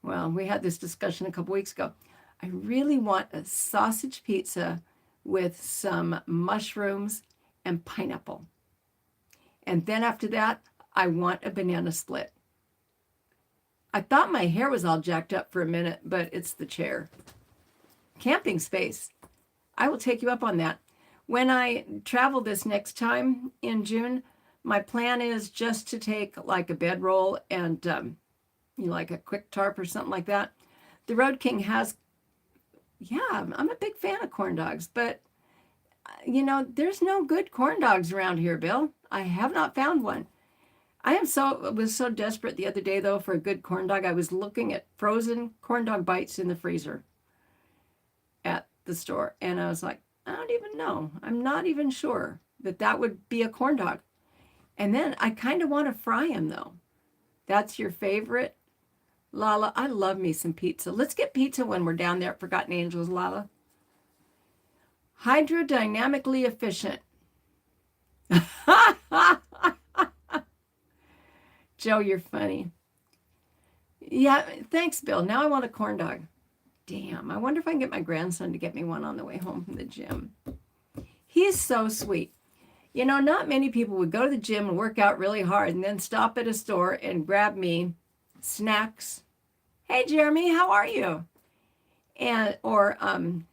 [SPEAKER 2] Well, we had this discussion a couple weeks ago. I really want a sausage pizza with some mushrooms and pineapple. And then after that, I want a banana split. I thought my hair was all jacked up for a minute, but it's the chair. Camping space. I will take you up on that. When I travel this next time in June, my plan is just to take like a bedroll and like a quick tarp or something like that. The Road King has, yeah, I'm a big fan of corn dogs, but you know, there's no good corn dogs around here, Bill. I have not found one. I was so desperate the other day, though, for a good corn dog. I was looking at frozen corn dog bites in the freezer at the store. And I was like, I don't even know. I'm not even sure that would be a corn dog. And then I kind of want to fry them though. That's your favorite? Lala, I love me some pizza. Let's get pizza when we're down there at Forgotten Angels, Lala. Hydrodynamically efficient. Joe, you're funny. Yeah, thanks, Bill. Now I want a corn dog. Damn, I wonder if I can get my grandson to get me one on the way home from the gym. He's so sweet. You know, not many people would go to the gym and work out really hard and then stop at a store and grab me snacks. Hey, Jeremy, how are you? And or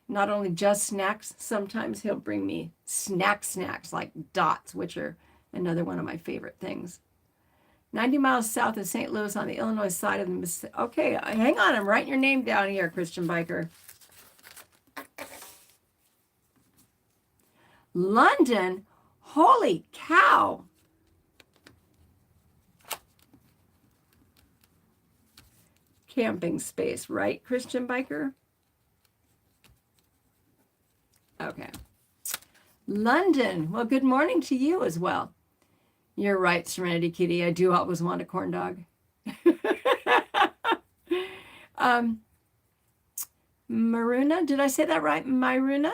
[SPEAKER 2] not only just snacks, sometimes he'll bring me snacks like dots, which are another one of my favorite things. 90 miles south of St. Louis on the Illinois side of the Mississippi. Okay, hang on. I'm writing your name down here, Christian Biker. London? Holy cow. Camping space, right, Christian Biker? Okay. London. Well, good morning to you as well. You're right, Serenity Kitty. I do always want a corn dog. Maruna, did I say that right? Maruna?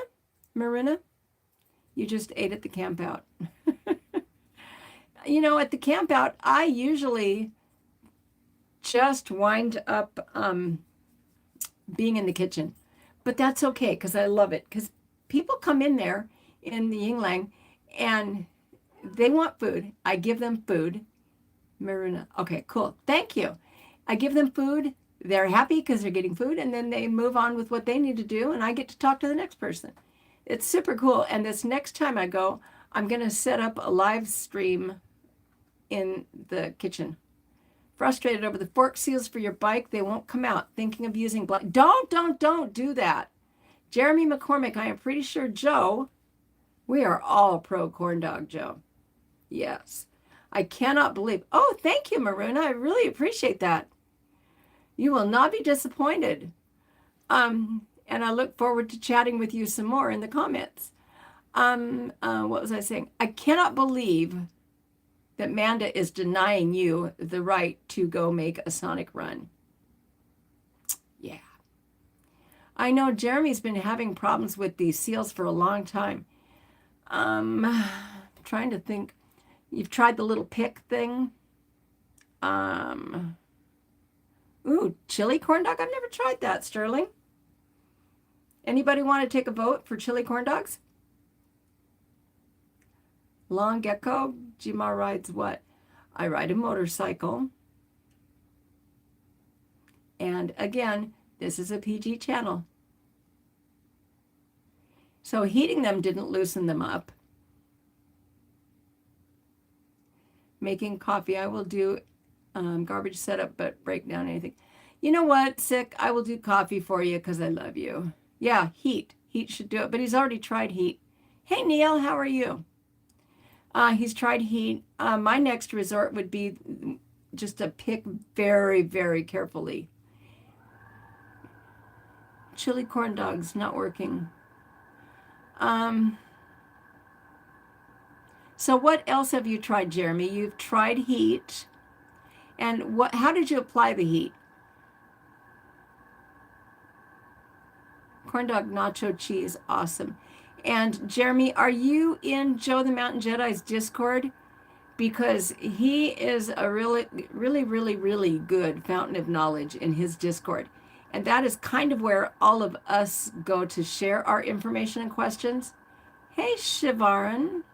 [SPEAKER 2] You just ate at the camp out. You know, at the camp out, I usually just wind up being in the kitchen. But that's okay because I love it. Because people come in there in the Yingling and they want food. I give them food. Maruna. Okay, cool. Thank you. I give them food. They're happy because they're getting food. And then they move on with what they need to do. And I get to talk to the next person. It's super cool. And this next time I go, I'm going to set up a live stream in the kitchen. Frustrated over the fork seals for your bike. They won't come out. Thinking of using black. Don't do that. Jeremy McCormick, I am pretty sure Joe, we are all pro corn dog, Joe. Yes. I cannot believe. Oh, thank you, Maruna. I really appreciate that. You will not be disappointed. And I look forward to chatting with you some more in the comments. What was I saying? I cannot believe that Manda is denying you the right to go make a Sonic run. Yeah. I know Jeremy's been having problems with these seals for a long time. Trying to think. You've tried the little pick thing. Ooh, chili corn dog. I've never tried that, Sterling. Anybody want to take a vote for chili corn dogs? Long Gecko, GmaRides what? I ride a motorcycle. And again, this is a PG channel. So heating them didn't loosen them up. Making coffee, I will do garbage setup, but break down anything. You know what, Sick? I will do coffee for you because I love you. Yeah, heat. Heat should do it, but he's already tried heat. Hey, Neil, how are you? He's tried heat. My next resort would be just to pick very, very carefully. Chili corn dogs, not working. So what else have you tried, Jeremy? You've tried heat. And how did you apply the heat? Corn dog nacho cheese, awesome. And Jeremy, are you in Joe the Mountain Jedi's Discord? Because he is a really, really, really, really good fountain of knowledge in his Discord. And that is kind of where all of us go to share our information and questions. Hey, Shivaran,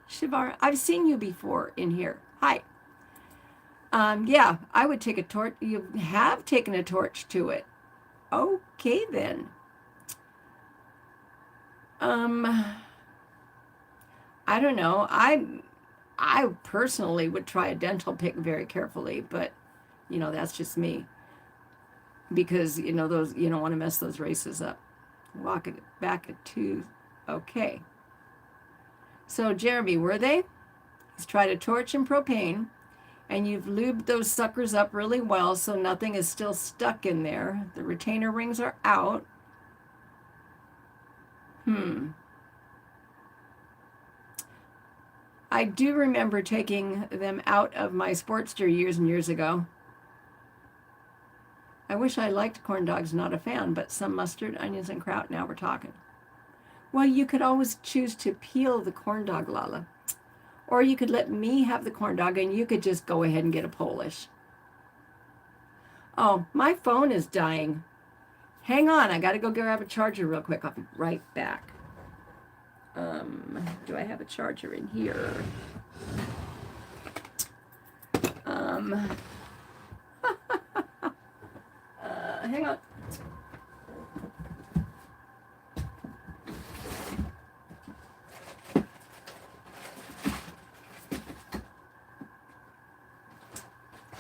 [SPEAKER 2] I've seen you before in here. Hi. Yeah, I would take a torch. You have taken a torch to it. Okay, then. I don't know. I personally would try a dental pick very carefully, but you know, that's just me. Because you know those, you don't want to mess those races up. Walk it back at 2. Okay. So Jeremy, were they? He's tried a torch and propane, and you've lubed those suckers up really well so nothing is still stuck in there. The retainer rings are out. I do remember taking them out of my Sportster years and years ago. I wish I liked corn dogs, not a fan, but some mustard, onions, and kraut. Now we're talking. Well, you could always choose to peel the corn dog, Lala. Or you could let me have the corn dog and you could just go ahead and get a Polish. Oh, my phone is dying. Hang on, I gotta go grab a charger real quick. I'll be right back. Do I have a charger in here? Hang on.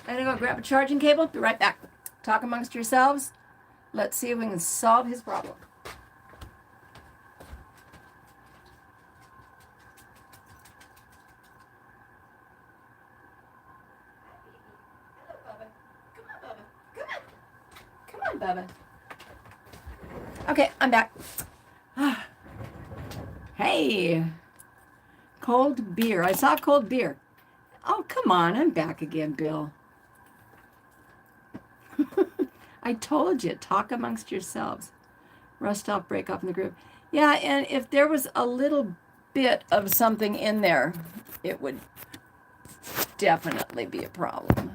[SPEAKER 2] I'm gonna go grab a charging cable. Be right back. Talk amongst yourselves. Let's see if we can solve his problem. Come on, Bubba. Okay, I'm back. Hey, cold beer. I saw cold beer. Oh, come on. I'm back again, Bill. I told you, talk amongst yourselves. Rust off, break off in the group. Yeah, and if there was a little bit of something in there, it would definitely be a problem.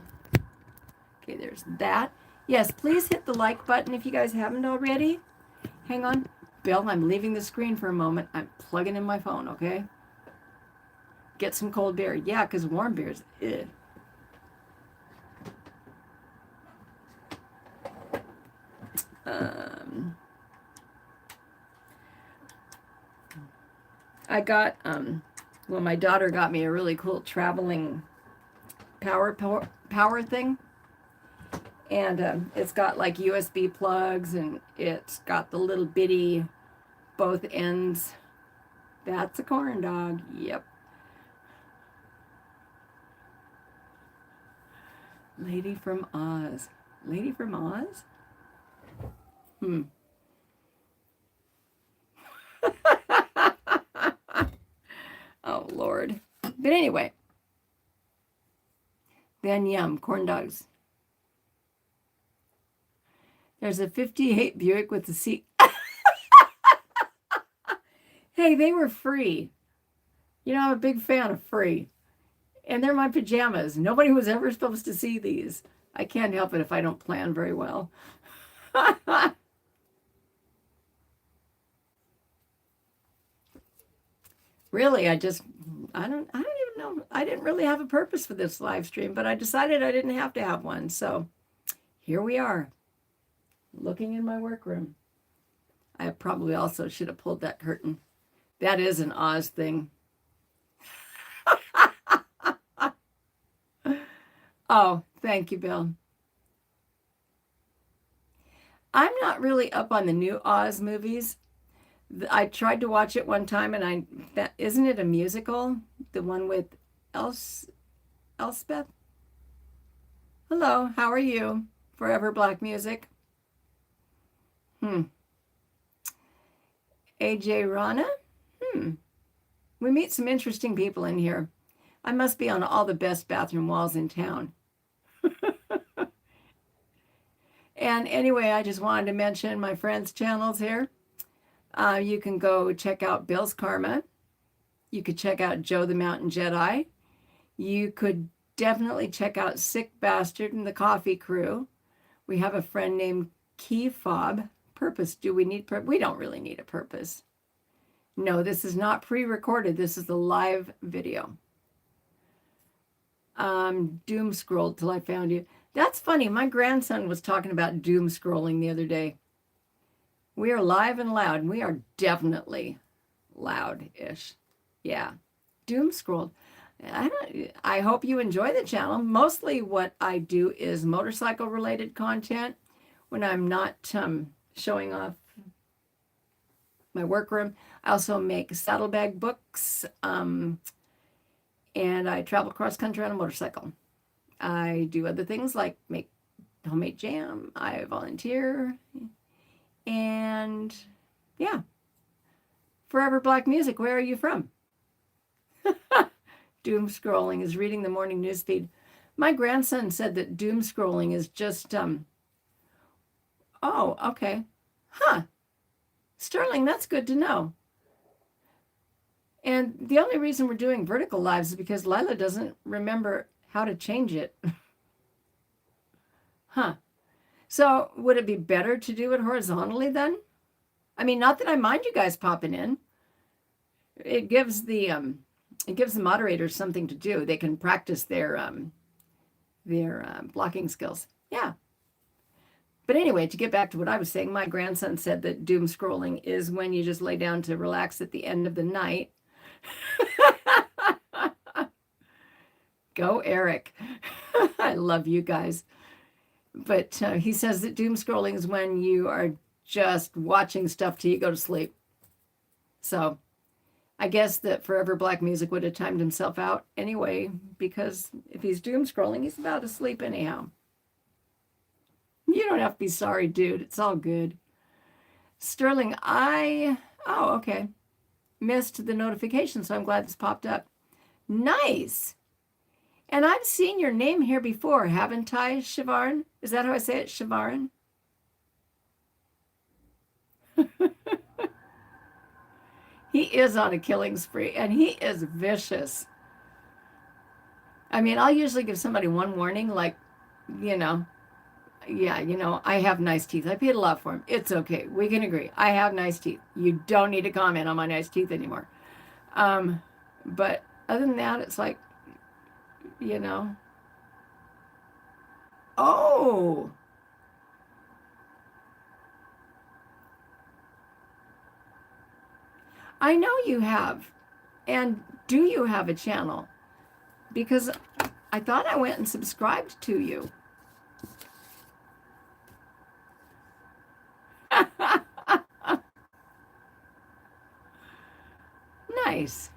[SPEAKER 2] Okay, there's that. Yes, please hit the like button if you guys haven't already. Hang on. Bill, I'm leaving the screen for a moment. I'm plugging in my phone, okay? Get some cold beer. Yeah, because warm beer's ugh. I got, well, my daughter got me a really cool traveling power thing. And it's got like USB plugs and it's got the little bitty both ends. That's a corn dog. Yep. Lady from Oz. Lady from Oz? Oh, Lord. But anyway. Then yum, corn dogs. There's a 58 Buick with the seat. Hey, they were free. You know, I'm a big fan of free. And they're my pajamas. Nobody was ever supposed to see these. I can't help it if I don't plan very well. Really, I don't even know. I didn't really have a purpose for this live stream, but I decided I didn't have to have one. So here we are, looking in my workroom. I probably also should have pulled that curtain. That is an Oz thing. Oh, thank you, Bill. I'm not really up on the new Oz movies. I tried to watch it one time, and isn't it a musical? The one with Elspeth? Hello, how are you? Forever Black Music. AJ Rana? We meet some interesting people in here. I must be on all the best bathroom walls in town. And anyway, I just wanted to mention my friends' channels here. You can go check out Bill's Karma. You could check out Joe the Mountain Jedi. You could definitely check out Sick Bastard and the Coffee Crew. We have a friend named Key Fob. Purpose. Do we need purpose? We don't really need a purpose. No, this is not pre-recorded. This is the live video. Doom scrolled till I found you. That's funny. My grandson was talking about doom scrolling the other day. We are live and loud, and we are definitely loud-ish. Yeah. Doom scrolled. I hope you enjoy the channel. Mostly what I do is motorcycle-related content when I'm not showing off my workroom. I also make saddlebag books, and I travel cross-country on a motorcycle. I do other things like make homemade jam. I volunteer. And yeah. Forever Black Music, where are you from? doom scrolling is reading the morning newsfeed. My grandson said that doom scrolling is just, oh, okay. Huh. Sterling, that's good to know. And the only reason we're doing vertical lives is because Lila doesn't remember how to change it. Huh. So would it be better to do it horizontally then? I mean, not that I mind you guys popping in. It gives the moderators something to do. They can practice their blocking skills. Yeah. But anyway, to get back to what I was saying, my grandson said that doom scrolling is when you just lay down to relax at the end of the night. Go, Eric. I love you guys. But he says that doom scrolling is when you are just watching stuff till you go to sleep. So I guess that Forever Black Music would have timed himself out anyway, because if he's doom scrolling, he's about to sleep anyhow. You don't have to be sorry, dude. It's all good. Sterling, oh, okay. Missed the notification, so I'm glad this popped up. Nice. And I've seen your name here before, haven't I, Shivarn? Is that how I say it, Shivarn? He is on a killing spree, and he is vicious. I mean, I'll usually give somebody one warning, like, I have nice teeth. I paid a lot for them. It's okay. We can agree. I have nice teeth. You don't need to comment on my nice teeth anymore. But other than that, it's like, Oh. I know you have. And do you have a channel? Because I thought I went and subscribed to you. Nice.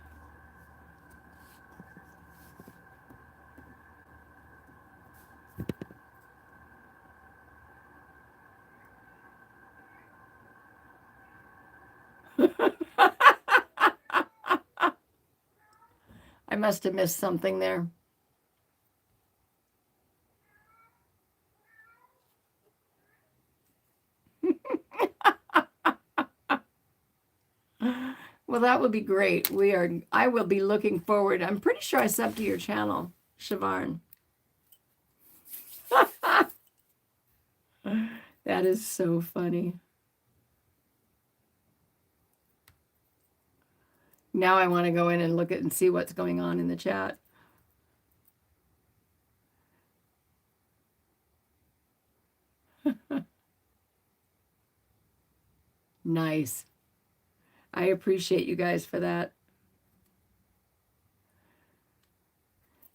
[SPEAKER 2] I must have missed something there. Well, that would be great. I will be looking forward. I'm pretty sure I subbed to your channel, Shivarn. That is so funny. Now I want to go in and look at and see what's going on in the chat. Nice. I appreciate you guys for that.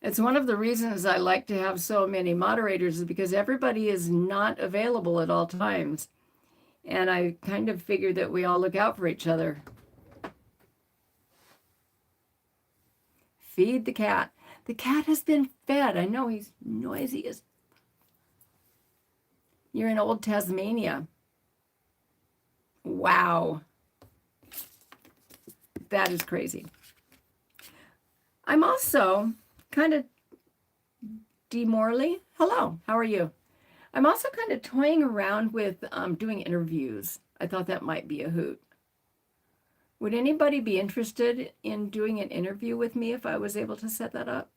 [SPEAKER 2] It's one of the reasons I like to have so many moderators is because everybody is not available at all times. And I kind of figure that we all look out for each other. Feed the cat. The cat has been fed. I know he's noisy as... You're in old Tasmania. Wow. That is crazy. I'm also kind of demorally. Hello, how are you? I'm also kind of toying around with doing interviews. I thought that might be a hoot. Would anybody be interested in doing an interview with me if I was able to set that up?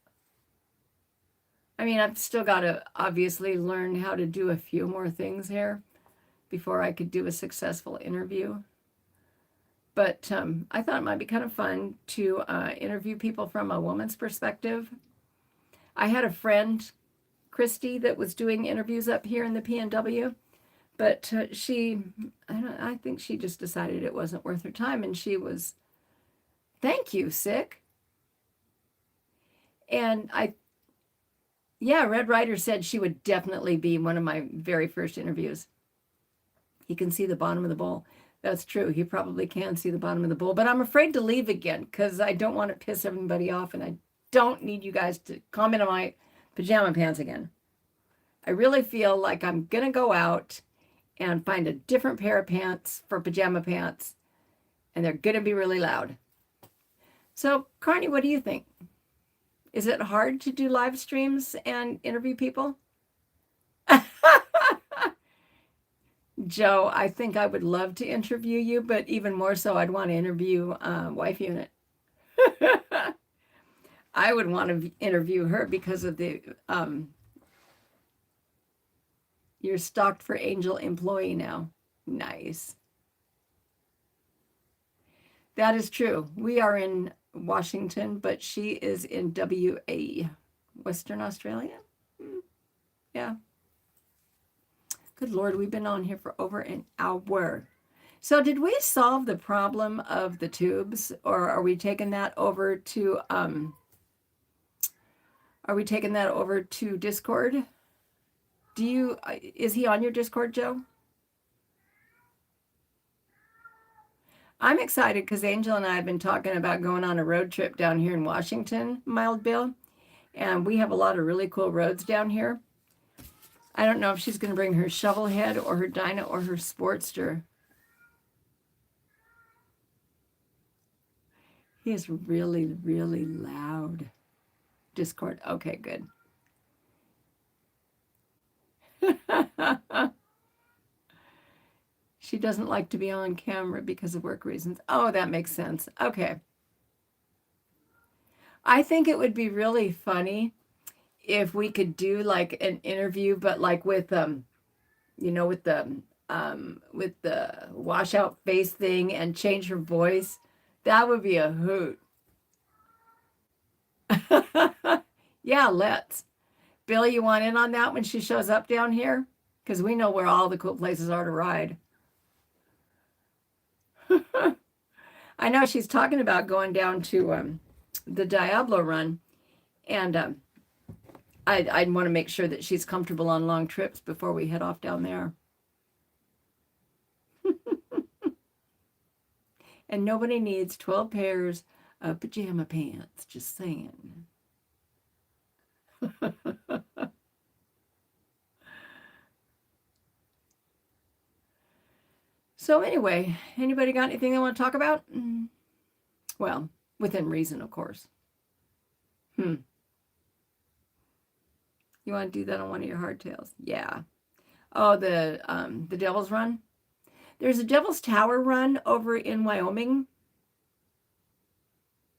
[SPEAKER 2] I mean, I've still got to obviously learn how to do a few more things here before I could do a successful interview. But I thought it might be kind of fun to interview people from a woman's perspective. I had a friend, Christy, that was doing interviews up here in the PNW, but I think she just decided it wasn't worth her time, and she was, thank you, sick. And Red Ryder said she would definitely be one of my very first interviews. He can see the bottom of the bowl. That's true. He probably can see the bottom of the bowl, but I'm afraid to leave again because I don't want to piss everybody off, and I don't need you guys to comment on my pajama pants again. I really feel like I'm going to go out and find a different pair of pants for pajama pants, and they're going to be really loud. So, Carney, what do you think? Is it hard to do live streams and interview people? Joe, I think I would love to interview you, but even more so, I'd want to interview Wife Unit. I would want to interview her because of the you're stocked for Angel employee now. Nice. That is true. We are in Washington, but she is in WA, Western Australia. Yeah. Good Lord, we've been on here for over an hour. So did we solve the problem of the tubes, or are we taking that over to Discord? Is he on your Discord, Joe? I'm excited because Angel and I have been talking about going on a road trip down here in Washington, Mild Bill, and we have a lot of really cool roads down here. I don't know if she's going to bring her shovel head or her Dyna or her Sportster. He is really, really loud. Discord. Okay, good. She doesn't like to be on camera because of work reasons. Oh, that makes sense. Okay. I think it would be really funny if we could do like an interview, but like with with the washout face thing and change her voice. That would be a hoot. Yeah, let's. Bill, you want in on that when she shows up down here? Because we know where all the cool places are to ride. I know she's talking about going down to the Diablo run, and I'd want to make sure that she's comfortable on long trips before we head off down there. And nobody needs 12 pairs of pajama pants, just saying. So anyway, anybody got anything they want to talk about? Well, within reason, of course. You want to do that on one of your hardtails? Yeah. Oh, the Devil's Run? There's a Devil's Tower run over in Wyoming.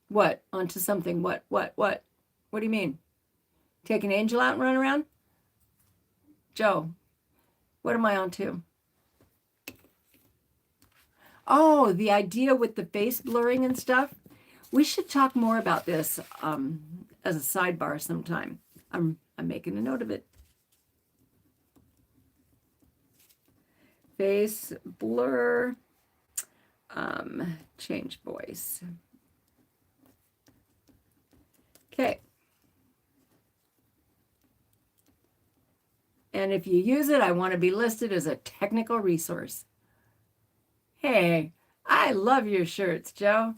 [SPEAKER 2] What? Onto something? What? What do you mean? Take an angel out and run around? Joe, what am I on to? Oh, the idea with the face blurring and stuff. We should talk more about this as a sidebar sometime. I'm making a note of it. Face blur, change voice. Okay. And if you use it, I want to be listed as a technical resource. Hey, I love your shirts, Joe.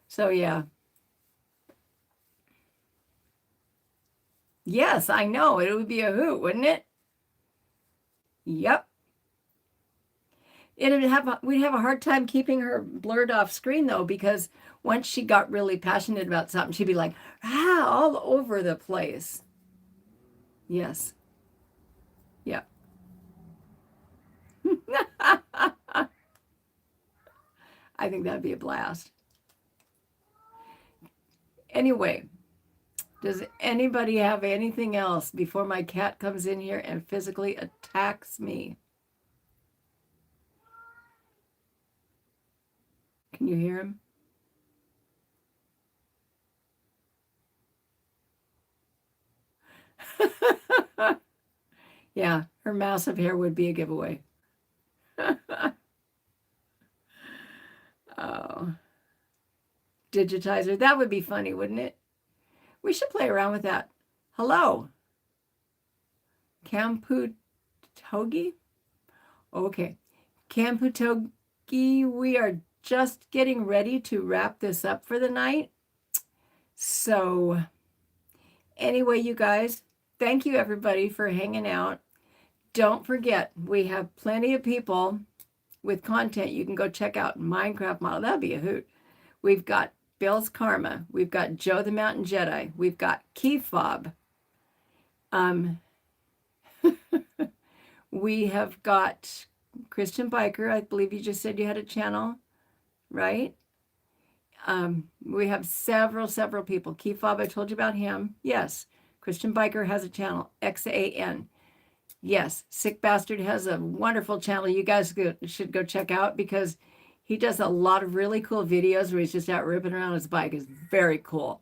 [SPEAKER 2] So, yeah. Yes, I know. It would be a hoot, wouldn't it? Yep. We'd have a hard time keeping her blurred off screen, though, because once she got really passionate about something, she'd be like, all over the place. Yes. Yeah. I think that'd be a blast. Anyway, does anybody have anything else before my cat comes in here and physically attacks me? Can you hear him? Yeah, her massive hair would be a giveaway. Oh. Digitizer. That would be funny, wouldn't it? We should play around with that. Hello. Kamputogi? Okay. Kamputogi, we are just getting ready to wrap this up for the night. So anyway, you guys, thank you everybody for hanging out. Don't forget, we have plenty of people with content you can go check out. Minecraft model, that'd be a hoot. We've got Bill's Karma. We've got Joe the Mountain Jedi. We've got Key Fob. We have got Christian Biker. I believe you just said you had a channel, right? We have several people. Key Fob, I told you about him. Yes. Christian Biker has a channel, XAN. Yes. Sick Bastard has a wonderful channel you guys should go check out because he does a lot of really cool videos where he's just out ripping around his bike. It's very cool.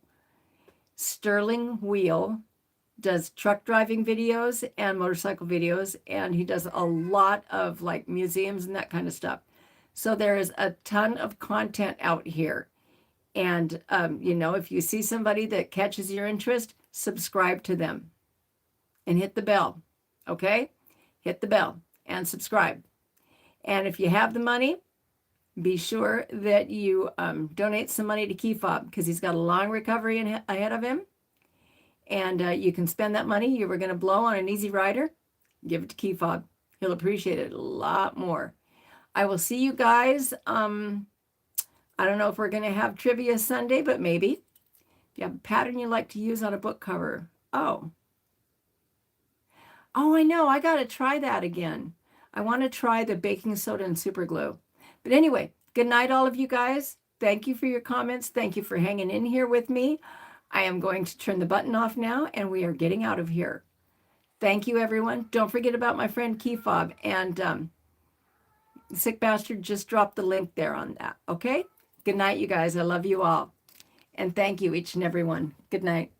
[SPEAKER 2] Sterling Wheel does truck driving videos and motorcycle videos, and he does a lot of like museums and that kind of stuff. So there is a ton of content out here. And, if you see somebody that catches your interest, subscribe to them and hit the bell. Okay? Hit the bell and subscribe. And if you have the money, be sure that you donate some money to Key Fob because he's got a long recovery ahead of him. And you can spend that money you were going to blow on an easy rider. Give it to Key Fob. He'll appreciate it a lot more. I will see you guys. I don't know if we're going to have trivia Sunday, but maybe. If you have a pattern you like to use on a book cover. Oh, I know. I got to try that again. I want to try the baking soda and super glue. But anyway, good night, all of you guys. Thank you for your comments. Thank you for hanging in here with me. I am going to turn the button off now, and we are getting out of here. Thank you, everyone. Don't forget about my friend Key Fob. And Sick Bastard just dropped the link there on that. Okay? Good night, you guys. I love you all. And thank you, each and every one. Good night.